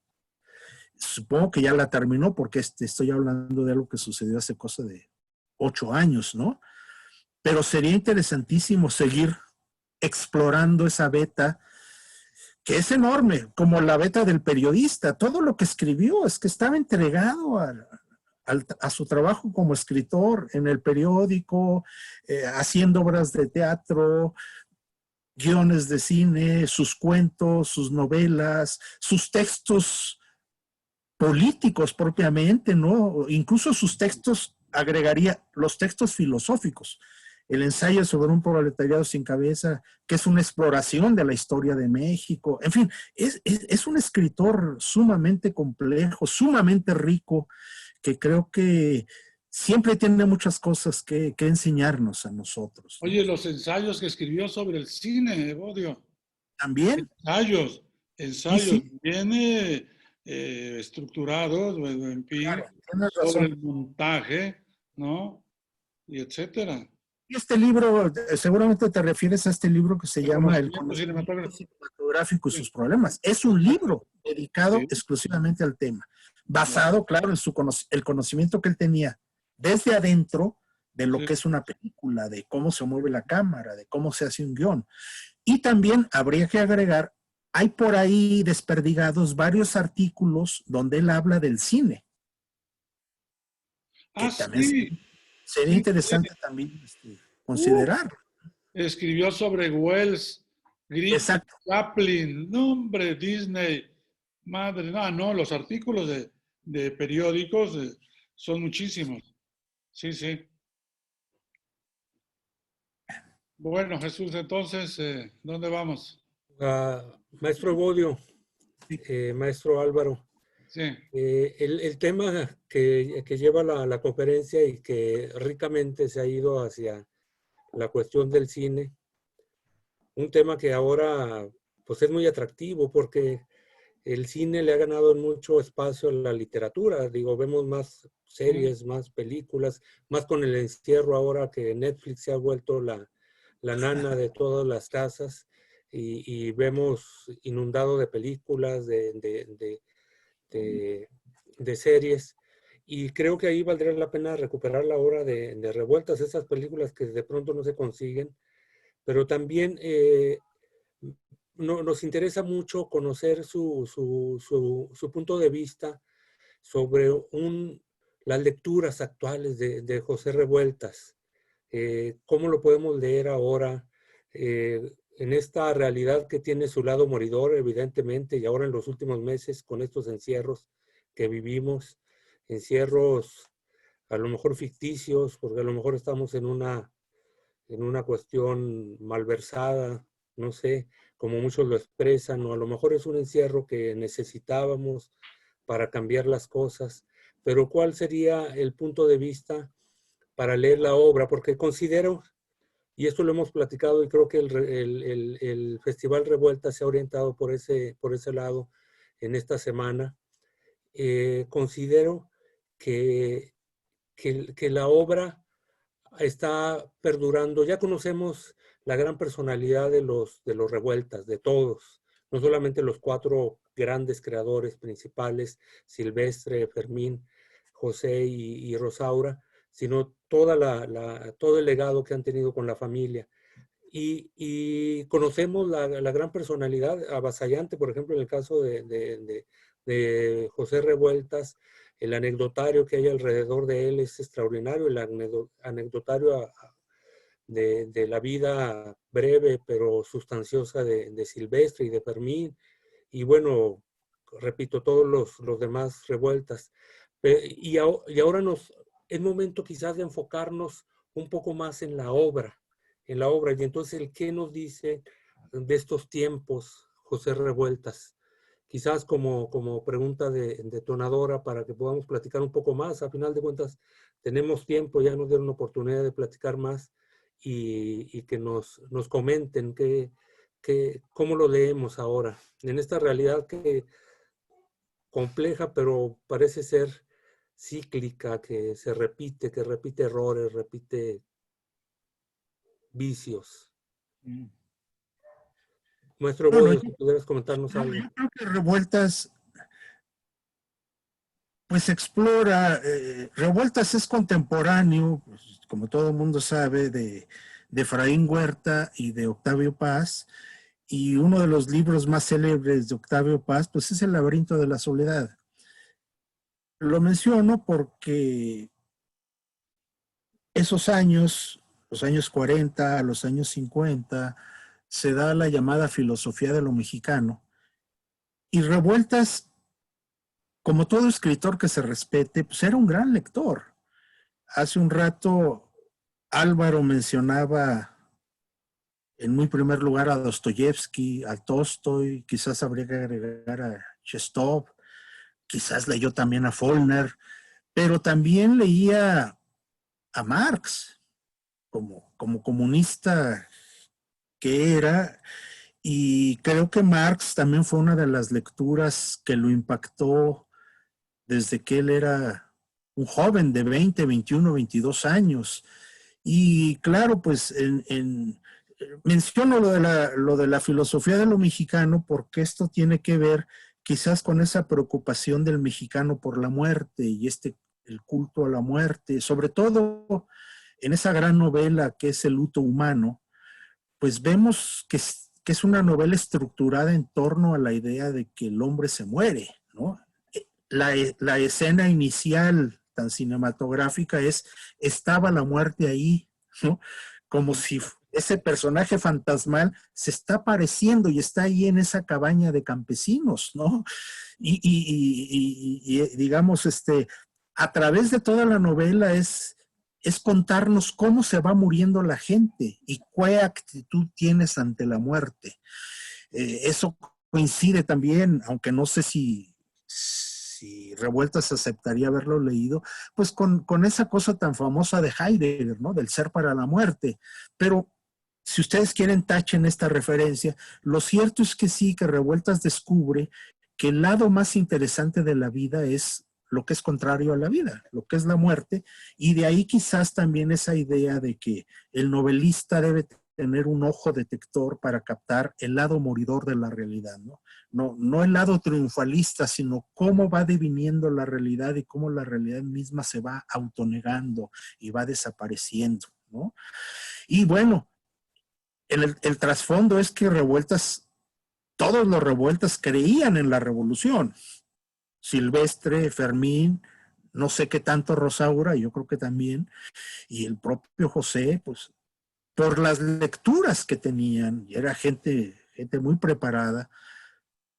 Supongo que ya la terminó porque estoy hablando de algo que sucedió hace cosa de 8 años, ¿no? Pero sería interesantísimo seguir explorando esa beta, que es enorme, como la beta del periodista. Todo lo que escribió es que estaba entregado a su trabajo como escritor en el periódico, haciendo obras de teatro, guiones de cine, sus cuentos, sus novelas, sus textos políticos propiamente, ¿no? Incluso sus textos, agregaría los textos filosóficos. El ensayo sobre un proletariado sin cabeza, que es una exploración de la historia de México. En fin, es un escritor sumamente complejo, sumamente rico, que creo que siempre tiene muchas cosas que enseñarnos a nosotros, ¿no? Oye, los ensayos que escribió sobre el cine, Evodio. También. Ensayos Sí. bien estructurados, en fin, Claro, sobre el montaje, ¿no? Y etcétera. Y este libro, seguramente te refieres a este libro que se llama El conocimiento cinematográfico y sus problemas. Es un libro dedicado exclusivamente al tema, basado, claro, en el conocimiento que él tenía desde adentro de lo que es una película, de cómo se mueve la cámara, de cómo se hace un guión. Y también habría que agregar, hay por ahí desperdigados varios artículos donde él habla del cine, que Ah, también sí, sería sí. interesante también Uh, considerar. escribió sobre Wells, Griffith, Exacto. Chaplin, nombre, Disney, madre, no, los artículos de periódicos son muchísimos. Sí, sí. Bueno, Jesús, entonces, ¿dónde vamos? Maestro Evodio, maestro Álvaro, Sí, el tema que lleva la conferencia y que ricamente se ha ido hacia la cuestión del cine, un tema que ahora pues es muy atractivo porque el cine le ha ganado mucho espacio a la literatura. Digo, vemos más series, más películas, más con el encierro ahora que Netflix se ha vuelto la nana de todas las casas y vemos inundado de películas, de series. Y creo que ahí valdría la pena recuperar la obra de Revueltas, esas películas que de pronto no se consiguen, pero también nos interesa mucho conocer su punto de vista sobre las lecturas actuales de José Revueltas. ¿Cómo lo podemos leer ahora en esta realidad que tiene su lado moridor, evidentemente, y ahora en los últimos meses con estos encierros que vivimos, encierros a lo mejor ficticios, porque a lo mejor estamos en una cuestión malversada, no sé, como muchos lo expresan, o a lo mejor es un encierro que necesitábamos para cambiar las cosas, pero ¿cuál sería el punto de vista para leer la obra? Porque considero, y esto lo hemos platicado y creo que el Festival Revuelta se ha orientado por ese lado en esta semana, considero que, que la obra está perdurando. Ya conocemos la gran personalidad de los Revueltas, de todos, no solamente los cuatro grandes creadores principales, Silvestre, Fermín, José y Rosaura, sino todo el legado que han tenido con la familia. Y conocemos la gran personalidad avasallante, por ejemplo, en el caso de José Revueltas, el anecdotario que hay alrededor de él es extraordinario, el anecdotario de la vida breve pero sustanciosa de Silvestre y de Fermín, y bueno, repito, todos los demás Revueltas. Y ahora es momento quizás de enfocarnos un poco más en la obra, y entonces el qué nos dice de estos tiempos, José Revueltas. Quizás como pregunta detonadora para que podamos platicar un poco más. A final de cuentas, tenemos tiempo, ya nos dieron la oportunidad de platicar más y que nos comenten cómo lo leemos ahora, en esta realidad que compleja, pero parece ser cíclica, que repite errores, repite vicios. Maestro Bueno, Bodio, si pudieras comentarnos algo. yo creo que Revueltas, pues explora, Revueltas es contemporáneo, pues, como todo el mundo sabe, de Efraín Huerta y de Octavio Paz, y uno de los libros más célebres de Octavio Paz, pues es El laberinto de la soledad. Lo menciono porque esos años, los años 40, los años 50, se da la llamada filosofía de lo mexicano. Y Revueltas, como todo escritor que se respete, pues era un gran lector. Hace un rato Álvaro mencionaba en muy primer lugar a Dostoyevsky, a Tolstoy, quizás habría que agregar a Chestov, quizás leyó también a Faulkner, pero también leía a Marx como comunista que era, y creo que Marx también fue una de las lecturas que lo impactó desde que él era un joven de 20, 21, 22 años. Y claro, pues menciono lo de la filosofía de lo mexicano porque esto tiene que ver quizás con esa preocupación del mexicano por la muerte y el culto a la muerte, sobre todo en esa gran novela que es El luto humano, pues vemos que es una novela estructurada en torno a la idea de que el hombre se muere, ¿no? La escena inicial tan cinematográfica es, estaba la muerte ahí, ¿no? Como si ese personaje fantasmal se está apareciendo y está ahí en esa cabaña de campesinos, ¿no? Y digamos, a través de toda la novela es contarnos cómo se va muriendo la gente y qué actitud tienes ante la muerte. Eso coincide también, aunque no sé si Revueltas aceptaría haberlo leído, pues con esa cosa tan famosa de Heidegger, ¿no? Del ser para la muerte. Pero si ustedes quieren, tachen esta referencia. Lo cierto es que sí, que Revueltas descubre que el lado más interesante de la vida es lo que es contrario a la vida, lo que es la muerte, y de ahí quizás también esa idea de que el novelista debe tener un ojo detector para captar el lado moridor de la realidad, ¿no? No el lado triunfalista, sino cómo va deviniendo la realidad y cómo la realidad misma se va autonegando y va desapareciendo, ¿no? Y bueno, el trasfondo es que Revueltas, todos los Revueltas creían en la revolución. Silvestre, Fermín, no sé qué tanto Rosaura, yo creo que también, y el propio José, pues por las lecturas que tenían, y era gente muy preparada,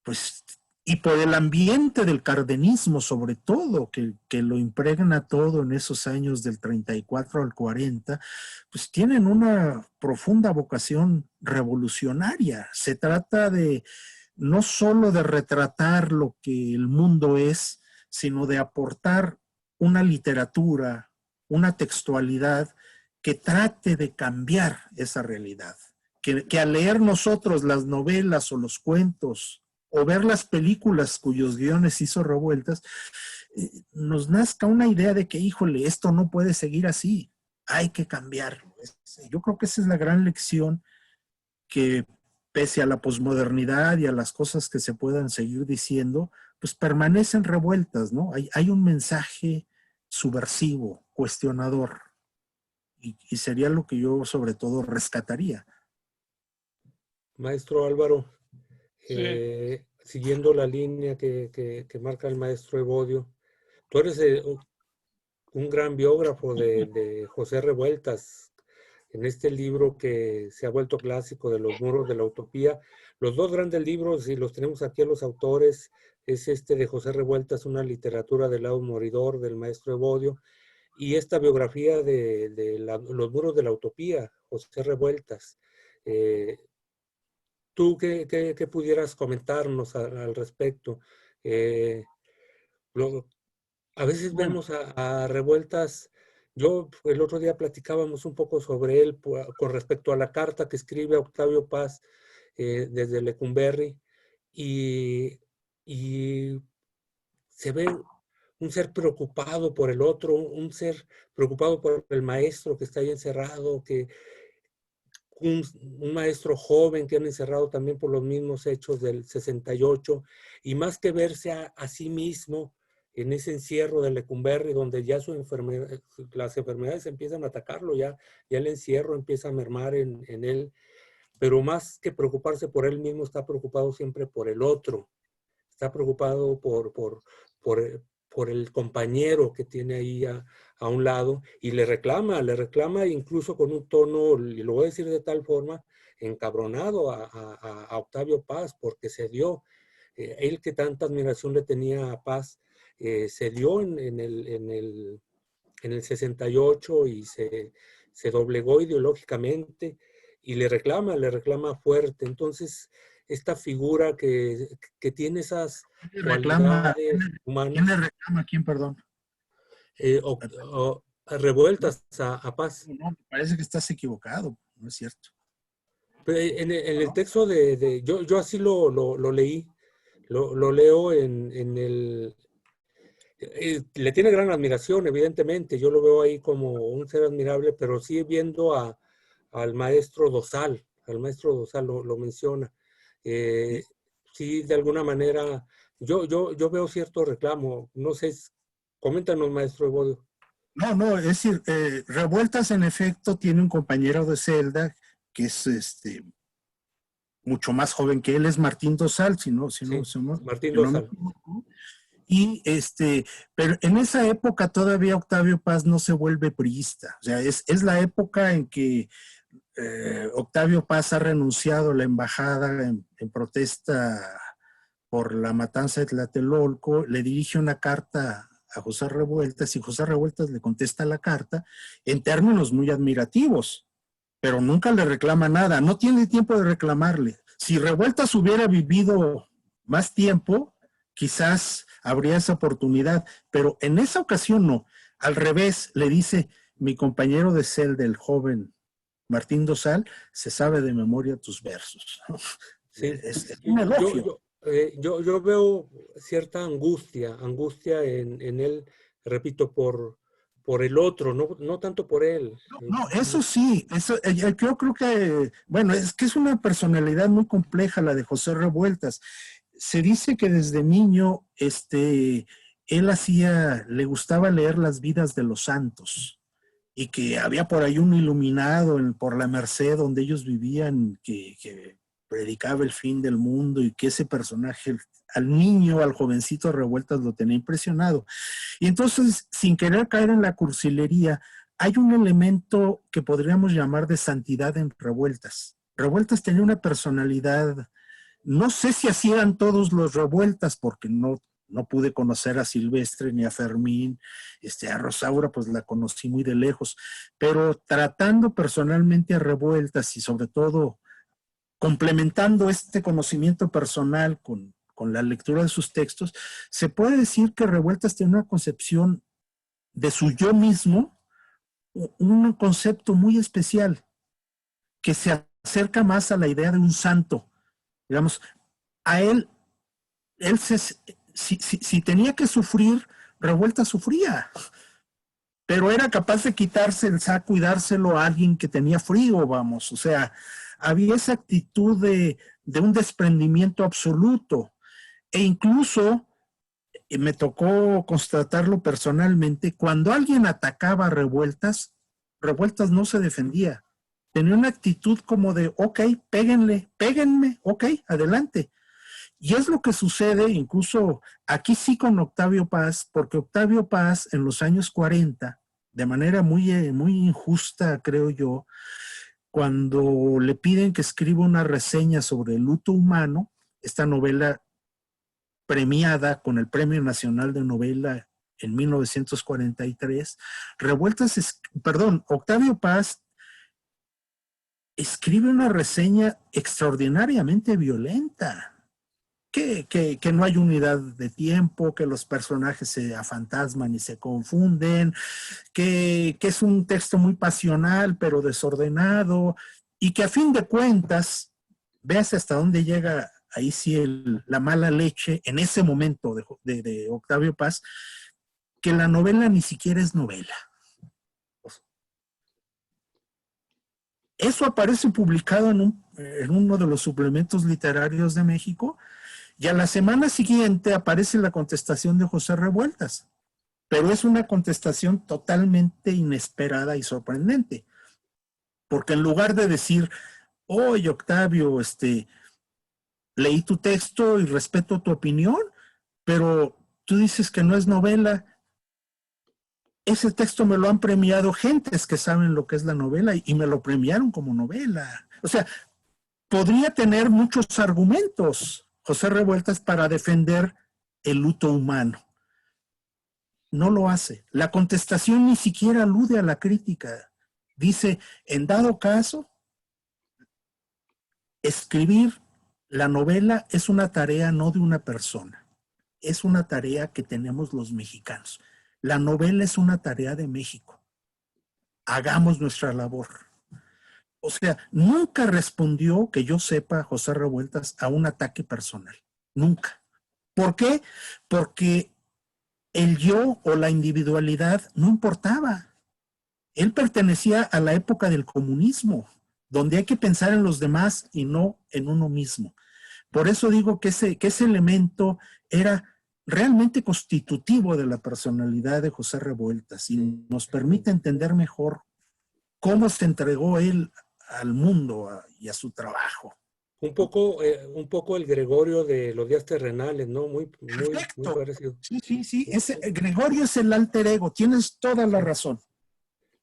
pues, y por el ambiente del cardenismo sobre todo, que lo impregna todo en esos años del 34 al 40, pues tienen una profunda vocación revolucionaria. Se trata de no solo de retratar lo que el mundo es, sino de aportar una literatura, una textualidad que trate de cambiar esa realidad. Que al leer nosotros las novelas o los cuentos o ver las películas cuyos guiones hizo Revueltas, nos nazca una idea de que, híjole, esto no puede seguir así, hay que cambiar. Yo creo que esa es la gran lección que, pese a la posmodernidad y a las cosas que se puedan seguir diciendo, pues permanecen Revueltas, ¿no? Hay un mensaje subversivo, cuestionador, y sería lo que yo sobre todo rescataría. Maestro Álvaro, Sí. siguiendo la línea que marca el maestro Evodio, tú eres un gran biógrafo de José Revueltas, en este libro que se ha vuelto clásico de Los muros de la utopía. Los dos grandes libros, y los tenemos aquí a los autores, es este de José Revueltas, Una literatura del lado moridor, del maestro Evodio, y esta biografía de Los muros de la utopía, José Revueltas. ¿Tú qué pudieras comentarnos al respecto? Eh, lo- a veces Bueno, vemos a Revueltas. Yo el otro día platicábamos un poco sobre él con respecto a la carta que escribe a Octavio Paz desde Lecumberri, y, y se ve un ser preocupado por el otro, un ser preocupado por el maestro que está ahí encerrado, un maestro joven que han encerrado también por los mismos hechos del 68, y más que verse a sí mismo en ese encierro de Lecumberri, donde ya las enfermedades empiezan a atacarlo, ya el encierro empieza a mermar en él, pero más que preocuparse por él mismo, está preocupado siempre por el otro, está preocupado por, por el compañero que tiene ahí a un lado, y le reclama incluso con un tono, y lo voy a decir de tal forma, encabronado a Octavio Paz, porque se dio, él que tanta admiración le tenía a Paz, se dio en el 68 y se doblegó ideológicamente, y le reclama fuerte. Entonces, esta figura que tiene esas Reclama, cualidades ¿quién le humanas, reclama? ¿Quién, perdón? revueltas a Paz. No, me parece que estás equivocado, no es cierto. Pero en el texto yo así lo leí, lo leo en el... le tiene gran admiración, evidentemente, yo lo veo ahí como un ser admirable, pero sigue viendo al maestro Dosal, lo menciona. Eh, sí, de alguna manera, yo veo cierto reclamo, no sé, coméntanos, maestro Evodio. No, es decir, Revueltas en efecto tiene un compañero de celda que es mucho más joven que él, es Martín Dosal, Sí, Martín si no me Dosal. equivoco. Y pero en esa época todavía Octavio Paz no se vuelve priista. O sea, es la época en que Octavio Paz ha renunciado a la embajada en protesta por la matanza de Tlatelolco, le dirige una carta a José Revueltas y José Revueltas le contesta la carta en términos muy admirativos, pero nunca le reclama nada, no tiene tiempo de reclamarle. Si Revueltas hubiera vivido más tiempo, quizás habría esa oportunidad, pero en esa ocasión no. Al revés, le dice, mi compañero de celda, el joven Martín Dosal, se sabe de memoria tus versos. Sí. Es un elogio. Yo veo cierta angustia en él, repito, por el otro, no tanto por él. No, eso sí, yo creo que, bueno, es que es una personalidad muy compleja la de José Revueltas. Se dice que desde niño, él le gustaba leer las vidas de los santos y que había por ahí un iluminado por la Merced donde ellos vivían que predicaba el fin del mundo y que ese personaje, al niño, al jovencito Revueltas lo tenía impresionado. Y entonces, sin querer caer en la cursilería, hay un elemento que podríamos llamar de santidad en Revueltas. Revueltas tenía una personalidad, no sé si así eran todos los Revueltas, porque no pude conocer a Silvestre ni a Fermín, a Rosaura pues la conocí muy de lejos, pero tratando personalmente a Revueltas y sobre todo complementando este conocimiento personal con la lectura de sus textos, se puede decir que Revueltas tiene una concepción de su yo mismo, un concepto muy especial, que se acerca más a la idea de un santo. Digamos, a si tenía que sufrir, Revueltas sufría, pero era capaz de quitarse el saco y dárselo a alguien que tenía frío, vamos. O sea, había esa actitud de un desprendimiento absoluto. E incluso me tocó constatarlo personalmente, cuando alguien atacaba a Revueltas, Revueltas no se defendía. Tenía una actitud como de, ok, péguenme, ok, adelante. Y es lo que sucede incluso aquí sí con Octavio Paz, porque Octavio Paz en los años 40, de manera muy injusta, creo yo, cuando le piden que escriba una reseña sobre el luto humano, esta novela premiada con el Premio Nacional de Novela en 1943, Octavio Paz escribe una reseña extraordinariamente violenta, que no hay unidad de tiempo, que los personajes se afantasman y se confunden, que es un texto muy pasional pero desordenado, y que a fin de cuentas, veas hasta dónde llega ahí sí la mala leche en ese momento de Octavio Paz, que la novela ni siquiera es novela. Eso aparece publicado en uno de los suplementos literarios de México, y a la semana siguiente aparece la contestación de José Revueltas, pero es una contestación totalmente inesperada y sorprendente, porque en lugar de decir, oye Octavio, leí tu texto y respeto tu opinión, pero tú dices que no es novela. Ese texto me lo han premiado gentes que saben lo que es la novela y me lo premiaron como novela. O sea, podría tener muchos argumentos José Revueltas para defender el luto humano. No lo hace. La contestación ni siquiera alude a la crítica. Dice, en dado caso, escribir la novela es una tarea no de una persona, es una tarea que tenemos los mexicanos. La novela es una tarea de México. Hagamos nuestra labor. O sea, nunca respondió, que yo sepa, José Revueltas, a un ataque personal. Nunca. ¿Por qué? Porque el yo o la individualidad no importaba. Él pertenecía a la época del comunismo, donde hay que pensar en los demás y no en uno mismo. Por eso digo que ese elemento era realmente constitutivo de la personalidad de José Revueltas y nos permite entender mejor cómo se entregó él al mundo y a su trabajo. Un poco el Gregorio de los días terrenales, ¿no? Muy Perfecto. parecido. Sí. Gregorio es el alter ego. Tienes toda la razón. Sí.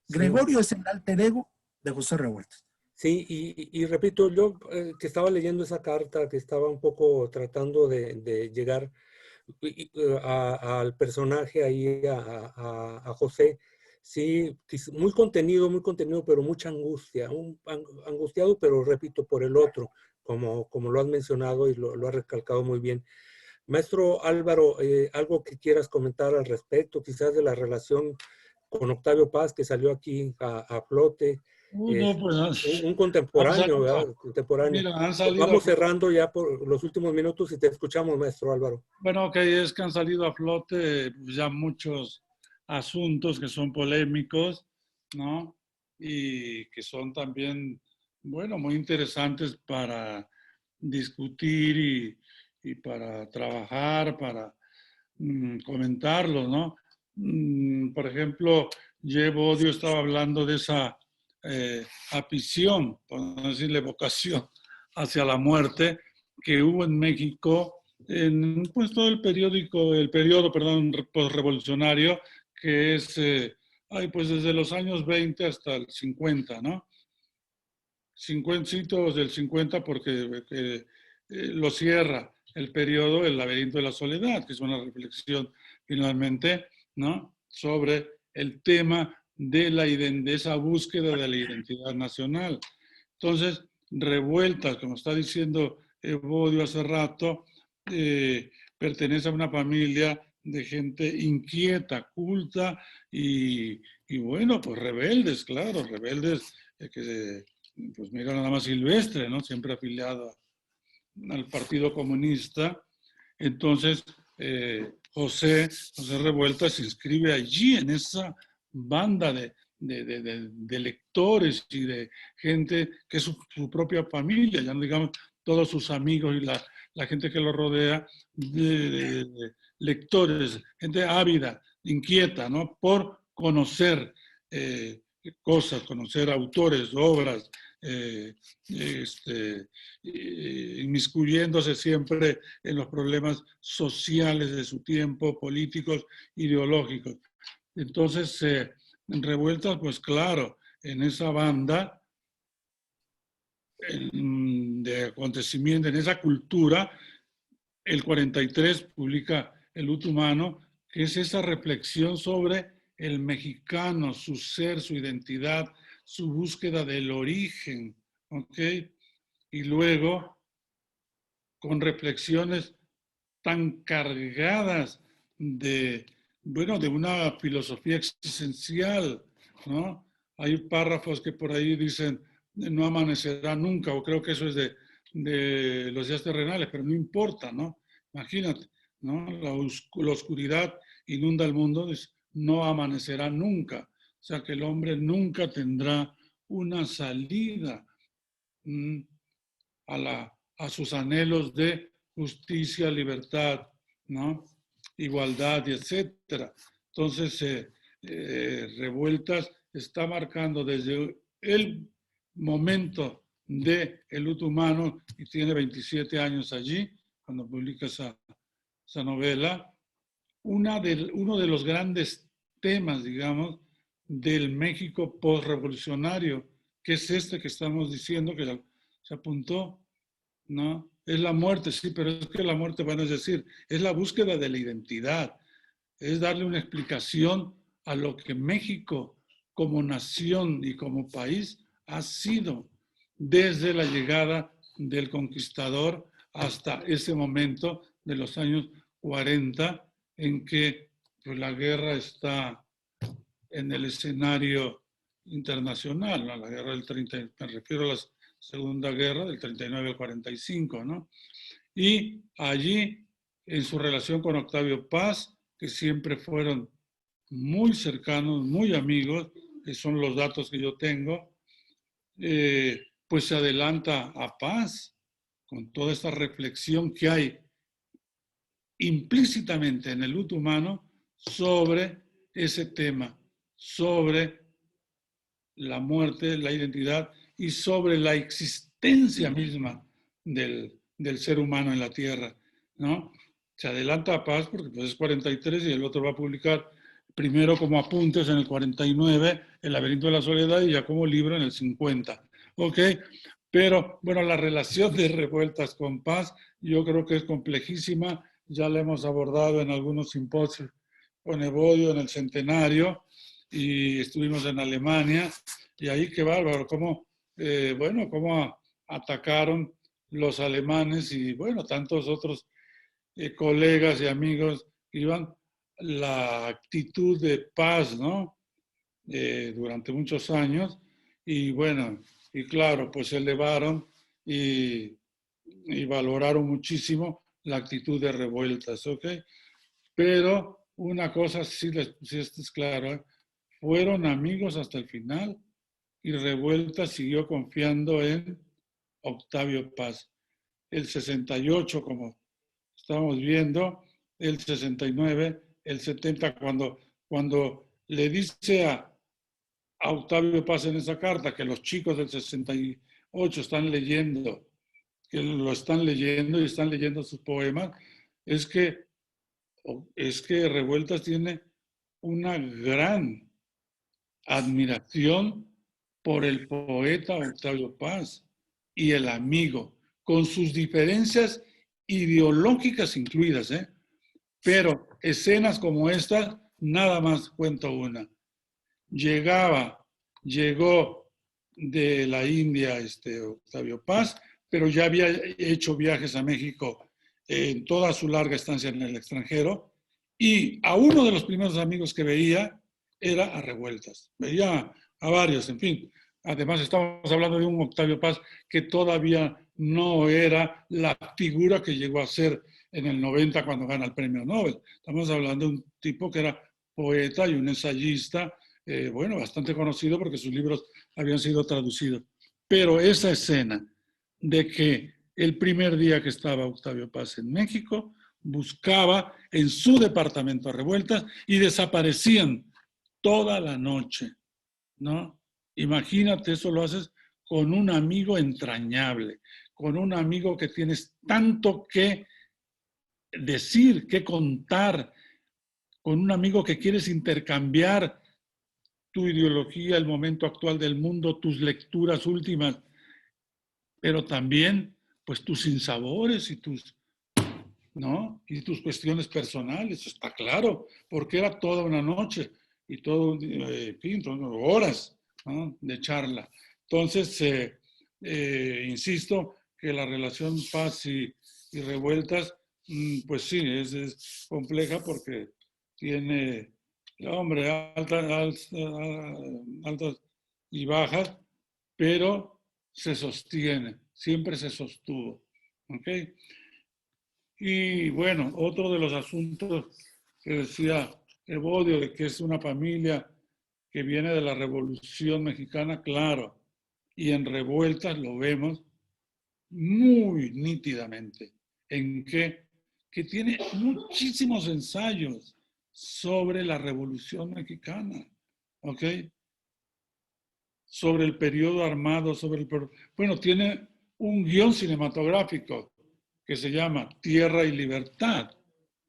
Gregorio es el alter ego de José Revueltas. Sí, y repito, yo que estaba leyendo esa carta, que estaba un poco tratando de llegar al personaje ahí, a José, sí, muy contenido, pero mucha angustia, angustiado, pero repito, por el otro, como lo has mencionado y lo has recalcado muy bien. Maestro Álvaro, algo que quieras comentar al respecto, quizás de la relación con Octavio Paz, que salió aquí a flote. No, pues Un contemporáneo, ¿verdad? Contemporáneo. mira, han salido, Vamos cerrando ya por los últimos minutos y te escuchamos, maestro Álvaro. bueno, que es que han salido a flote ya muchos asuntos que son polémicos, ¿no? Y que son también, bueno, muy interesantes para discutir y para trabajar, para comentarlos, ¿no? Por ejemplo, Odio estaba hablando de esa afición, por no decirle vocación, hacia la muerte que hubo en México en pues, todo el periodo, perdón, postrevolucionario, que es pues desde los años 20 hasta el 50, ¿no? 50 del 50 porque lo cierra el periodo El laberinto de la soledad, que es una reflexión finalmente, ¿no? Sobre el tema de esa búsqueda de la identidad nacional. Entonces, Revueltas, como está diciendo Evodio hace rato, pertenece a una familia de gente inquieta, culta y bueno, pues rebeldes, claro, rebeldes que pues mira nada más Silvestre, ¿no? Siempre afiliado al Partido Comunista. Entonces, José Revueltas se inscribe allí, en esa banda de lectores y de gente que es su propia familia, ya no digamos todos sus amigos y la gente que lo rodea, de lectores, gente ávida, inquieta, ¿no? Por conocer cosas, conocer autores, obras, inmiscuyéndose siempre en los problemas sociales de su tiempo, políticos, ideológicos. Entonces, Revueltas, pues claro, en esa banda de acontecimiento, en esa cultura, el 43 publica El luto humano, que es esa reflexión sobre el mexicano, su ser, su identidad, su búsqueda del origen, ¿ok? Y luego, con reflexiones tan cargadas bueno, de una filosofía existencial, ¿no? Hay párrafos que por ahí dicen, no amanecerá nunca, o creo que eso es de los días terrenales, pero no importa, ¿no? Imagínate, ¿no? La oscuridad inunda el mundo, no amanecerá nunca. O sea que el hombre nunca tendrá una salida a sus anhelos de justicia, libertad, ¿no? Igualdad, y etcétera. Entonces, Revueltas está marcando desde el momento de El luto humano, y tiene 27 años allí, cuando publica esa novela, uno de los grandes temas, digamos, del México postrevolucionario, que es este que estamos diciendo, que se apuntó, ¿no? Es la muerte, sí, pero es que la muerte, van a decir, es la búsqueda de la identidad, es darle una explicación a lo que México como nación y como país ha sido desde la llegada del conquistador hasta ese momento de los años 40, en que pues, la guerra está en el escenario internacional, ¿no? La guerra del 30, me refiero a la Segunda Guerra del 39 al 45, ¿no? Y allí, en su relación con Octavio Paz, que siempre fueron muy cercanos, muy amigos, que son los datos que yo tengo, pues se adelanta a Paz con toda esta reflexión que hay implícitamente en el luto humano sobre ese tema, sobre la muerte, la identidad y sobre la existencia misma del ser humano en la Tierra, ¿no? Se adelanta a Paz porque pues es 43 y el otro va a publicar primero como apuntes en el 49, El laberinto de la soledad, y ya como libro en el 50. ¿Ok? Pero, bueno, la relación de Revueltas con Paz yo creo que es complejísima. Ya la hemos abordado en algunos simposios con Evodio en el centenario y estuvimos en Alemania. Y ahí qué bárbaro, cómo, cómo atacaron los alemanes y, bueno, tantos otros colegas y amigos iban, la actitud de paz, ¿no? Durante muchos años, y bueno, y claro, pues elevaron y valoraron muchísimo la actitud de Revueltas, ¿ok? Pero una cosa sí es claro, ¿eh? Fueron amigos hasta el final y Revueltas siguió confiando en Octavio Paz. El 68, como estamos viendo, el 69, el 70, cuando le dice a Octavio Paz en esa carta que los chicos del 68 están leyendo, que lo están leyendo y están leyendo sus poemas, es que Revueltas tiene una gran admiración por el poeta Octavio Paz y el amigo, con sus diferencias ideológicas incluidas, ¿eh? Pero escenas como esta, nada más cuento una. Llegó de la India Octavio Paz, pero ya había hecho viajes a México en toda su larga estancia en el extranjero, y a uno de los primeros amigos que veía era a Revueltas. Veía a varios, en fin. Además, estamos hablando de un Octavio Paz que todavía no era la figura que llegó a ser en el 90 cuando gana el premio Nobel. Estamos hablando de un tipo que era poeta y un ensayista, bastante conocido porque sus libros habían sido traducidos. Pero esa escena de que el primer día que estaba Octavio Paz en México, buscaba en su departamento a Revueltas y desaparecían toda la noche, ¿no? Imagínate, eso lo haces con un amigo entrañable, con un amigo que tienes tanto que decir, que contar, con un amigo que quieres intercambiar tu ideología, el momento actual del mundo, tus lecturas últimas, pero también pues tus sinsabores y tus, ¿no? Y tus cuestiones personales, está claro, porque era toda una noche y todo, en fin, horas, ¿no?, de charla. Entonces, insisto que la relación Paz y Revueltas, pues sí, es compleja porque tiene, hombre, altas y bajas, pero se sostiene, siempre se sostuvo. ¿Ok? Y bueno, otro de los asuntos que decía Evodio, de que es una familia que viene de la Revolución Mexicana, claro, y en Revueltas lo vemos muy nítidamente, en que tiene muchísimos ensayos sobre la Revolución Mexicana, ¿ok? Sobre el periodo armado, tiene un guión cinematográfico que se llama Tierra y Libertad,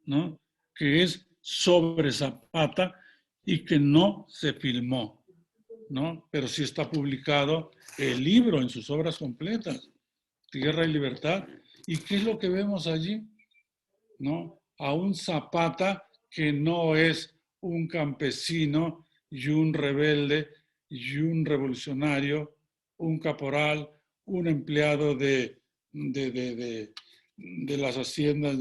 ¿no?, que es sobre Zapata y que no se filmó, ¿no?, pero sí está publicado el libro en sus obras completas, Tierra y Libertad. ¿Y qué es lo que vemos allí? ¿No? A un Zapata que no es un campesino y un rebelde y un revolucionario, un caporal, un empleado de las haciendas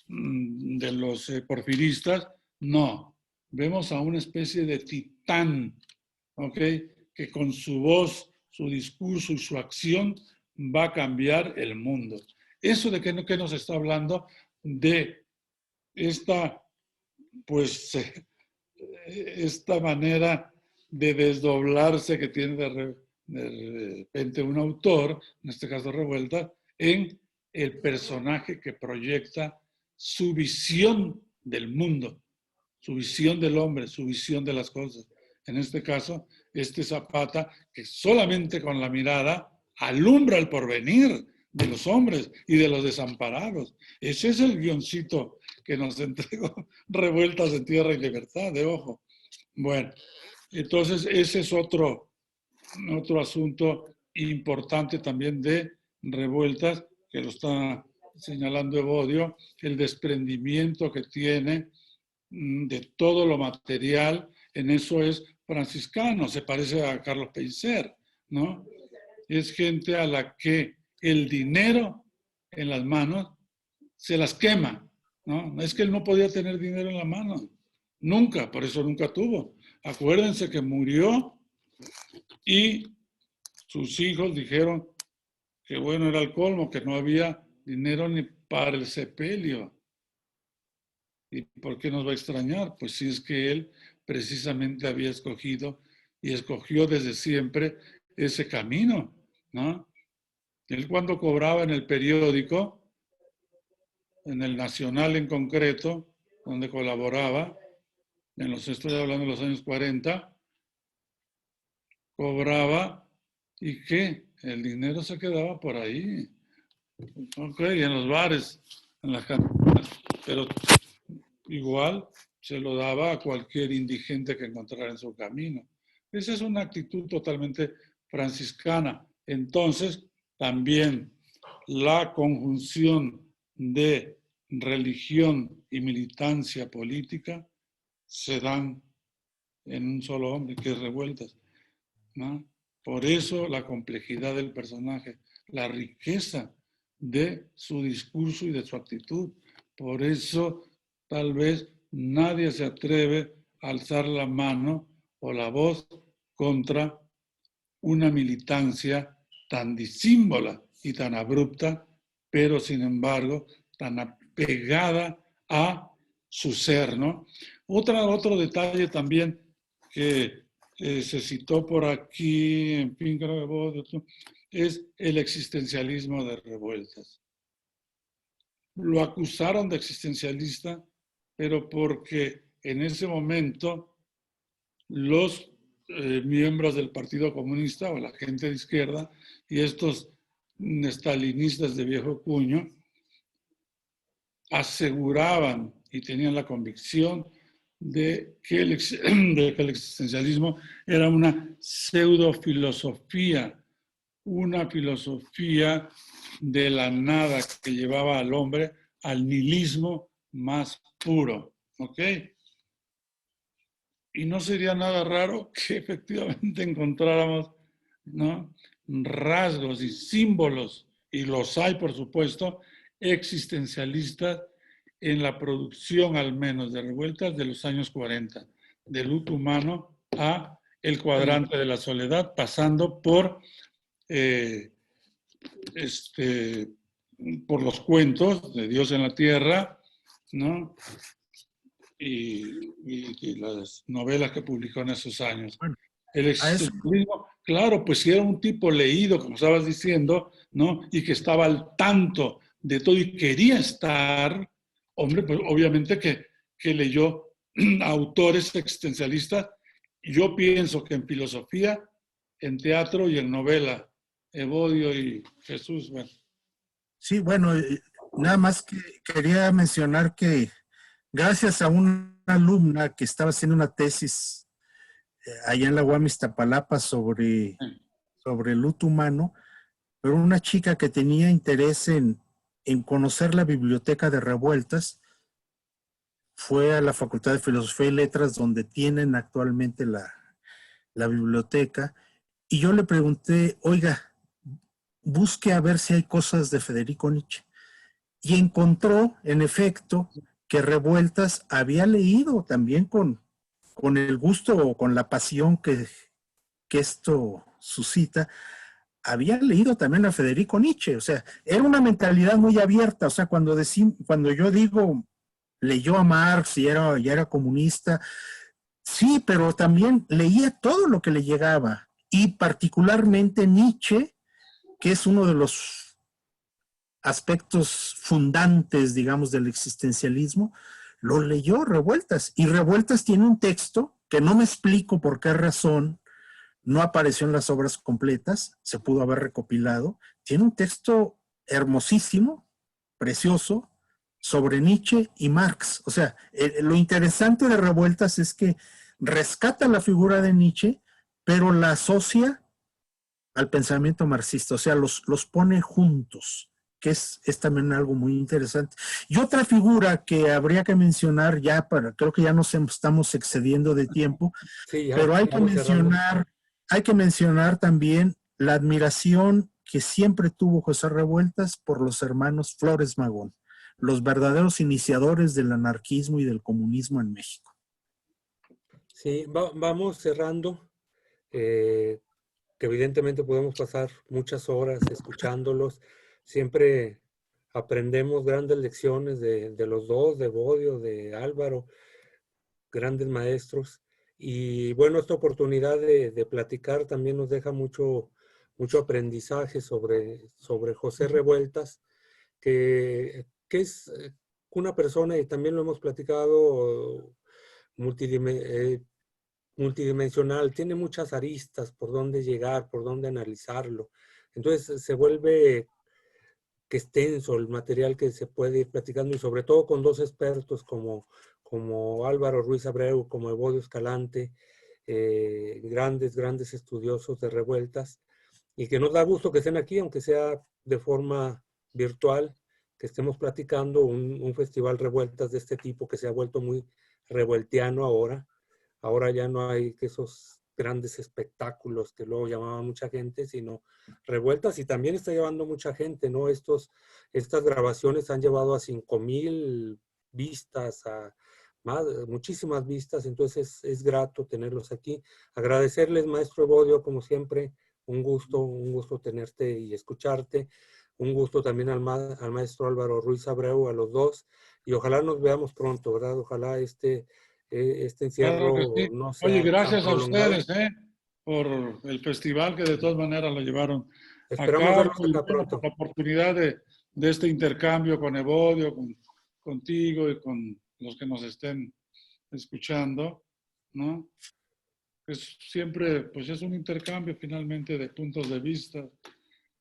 de los porfiristas. No, vemos a una especie de titán, ¿ok?, que con su voz, su discurso y su acción va a cambiar el mundo. ¿Eso de qué nos está hablando? De esta, pues, esta manera de desdoblarse que tiene de repente un autor, en este caso Revuelta, en el personaje que proyecta su visión del mundo, su visión del hombre, su visión de las cosas. En este caso, Zapata, que solamente con la mirada alumbra el porvenir, de los hombres y de los desamparados. Ese es el guioncito que nos entregó Revueltas de Tierra y Libertad, de ojo. Bueno, entonces ese es otro asunto importante también de Revueltas, que lo está señalando Evodio, el desprendimiento que tiene de todo lo material, en eso es franciscano, se parece a Carlos Pellicer, ¿no? Es gente a la que el dinero en las manos se las quema, ¿no? Es que él no podía tener dinero en la mano, nunca, por eso nunca tuvo. Acuérdense que murió y sus hijos dijeron que bueno, era el colmo, que no había dinero ni para el sepelio. ¿Y por qué nos va a extrañar? Pues si es que él precisamente había escogido y escogió desde siempre ese camino, ¿no? Él cuando cobraba en el periódico, en el Nacional en concreto, donde colaboraba, estoy hablando de los años 40, cobraba y ¿qué? El dinero se quedaba por ahí. Ok, en los bares, en las cantinas, pero igual se lo daba a cualquier indigente que encontrara en su camino. Esa es una actitud totalmente franciscana. Entonces, también la conjunción de religión y militancia política se dan en un solo hombre, que es Revueltas, ¿no? Por eso la complejidad del personaje, la riqueza de su discurso y de su actitud. Por eso tal vez nadie se atreve a alzar la mano o la voz contra una militancia tan disímbola y tan abrupta, pero sin embargo tan apegada a su ser, ¿no? Otro detalle también que se citó por aquí, en fin, creo que es el existencialismo de Revueltas. Lo acusaron de existencialista, pero porque en ese momento los miembros del Partido Comunista o la gente de izquierda y estos estalinistas de viejo cuño aseguraban y tenían la convicción de que el existencialismo era una pseudofilosofía, una filosofía de la nada que llevaba al hombre al nihilismo más puro, ¿ok? Y no sería nada raro que efectivamente encontráramos, ¿no?, rasgos y símbolos, y los hay por supuesto, existencialistas en la producción al menos de Revueltas de los años 40, de Luto Humano a El Cuadrante de la Soledad, pasando por por los cuentos de Dios en la Tierra, ¿no?, y las novelas que publicó en esos años. Bueno, el existencialismo, claro, pues si era un tipo leído, como estabas diciendo, ¿no?, y que estaba al tanto de todo y quería estar, hombre, pues obviamente que leyó autores existencialistas. Yo pienso que en filosofía, en teatro y en novela, Evodio y Jesús, bueno. Sí, bueno, nada más que quería mencionar que gracias a una alumna que estaba haciendo una tesis allá en la UAM Iztapalapa sobre el luto humano, pero una chica que tenía interés en conocer la biblioteca de Revueltas, fue a la Facultad de Filosofía y Letras, donde tienen actualmente la biblioteca, y yo le pregunté, oiga, busque a ver si hay cosas de Federico Nietzsche. Y encontró, en efecto, que Revueltas había leído también con el gusto o con la pasión que esto suscita, había leído también a Federico Nietzsche. O sea, era una mentalidad muy abierta. O sea, cuando yo digo leyó a Marx y ya era comunista, sí, pero también leía todo lo que le llegaba, y particularmente Nietzsche, que es uno de los aspectos fundantes, digamos, del existencialismo, lo leyó Revueltas. Y Revueltas tiene un texto que no me explico por qué razón no apareció en las obras completas, se pudo haber recopilado. Tiene un texto hermosísimo, precioso, sobre Nietzsche y Marx. O sea, lo interesante de Revueltas es que rescata la figura de Nietzsche, pero la asocia al pensamiento marxista, o sea, los pone juntos, que es también algo muy interesante. Y otra figura que habría que mencionar ya, creo que ya nos estamos excediendo de tiempo, sí, ya, pero hay que mencionar también la admiración que siempre tuvo José Revueltas por los hermanos Flores Magón, los verdaderos iniciadores del anarquismo y del comunismo en México. Sí, vamos cerrando, que evidentemente podemos pasar muchas horas escuchándolos. Siempre aprendemos grandes lecciones de los dos, de Evodio, de Álvaro, grandes maestros. Y bueno, esta oportunidad de platicar también nos deja mucho aprendizaje sobre José Revueltas, que es una persona, y también lo hemos platicado, multidimensional, tiene muchas aristas por dónde llegar, por dónde analizarlo. Entonces se vuelve que extenso el material que se puede ir platicando, y sobre todo con dos expertos como Álvaro Ruiz Abreu, como Evodio Escalante, grandes estudiosos de Revueltas, y que nos da gusto que estén aquí, aunque sea de forma virtual, que estemos platicando un festival Revueltas de este tipo que se ha vuelto muy revueltiano ahora. Ahora ya no hay que esos grandes espectáculos que luego llamaban mucha gente, sino Revueltas, y también está llevando mucha gente, ¿no? Estas grabaciones han llevado a 5,000 vistas, a muchísimas vistas, entonces es grato tenerlos aquí. Agradecerles, maestro Evodio, como siempre, un gusto tenerte y escucharte. Un gusto también al maestro Álvaro Ruiz Abreu, a los dos, y ojalá nos veamos pronto, ¿verdad? Ojalá este encierro Claro que sí. no Oye, sea tan gracias a prolongado. ustedes, por el festival que de todas maneras lo llevaron a Esperamos cabo, verlos y acá bueno, por pronto. la oportunidad de este intercambio con Evodio, contigo y con los que nos estén escuchando, ¿no? Es siempre, pues es un intercambio finalmente de puntos de vista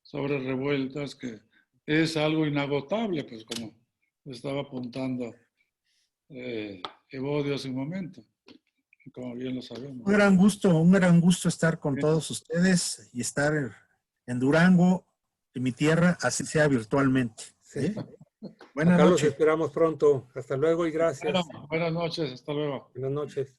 sobre Revueltas, que es algo inagotable, pues como estaba apuntando Evodio hace un momento, como bien lo sabemos. Un gran gusto estar con todos ustedes y estar en Durango, en mi tierra, así sea virtualmente. Sí. Buenas Acá los noches. esperamos pronto. Hasta luego y gracias. Bueno, buenas noches, hasta luego. Buenas noches.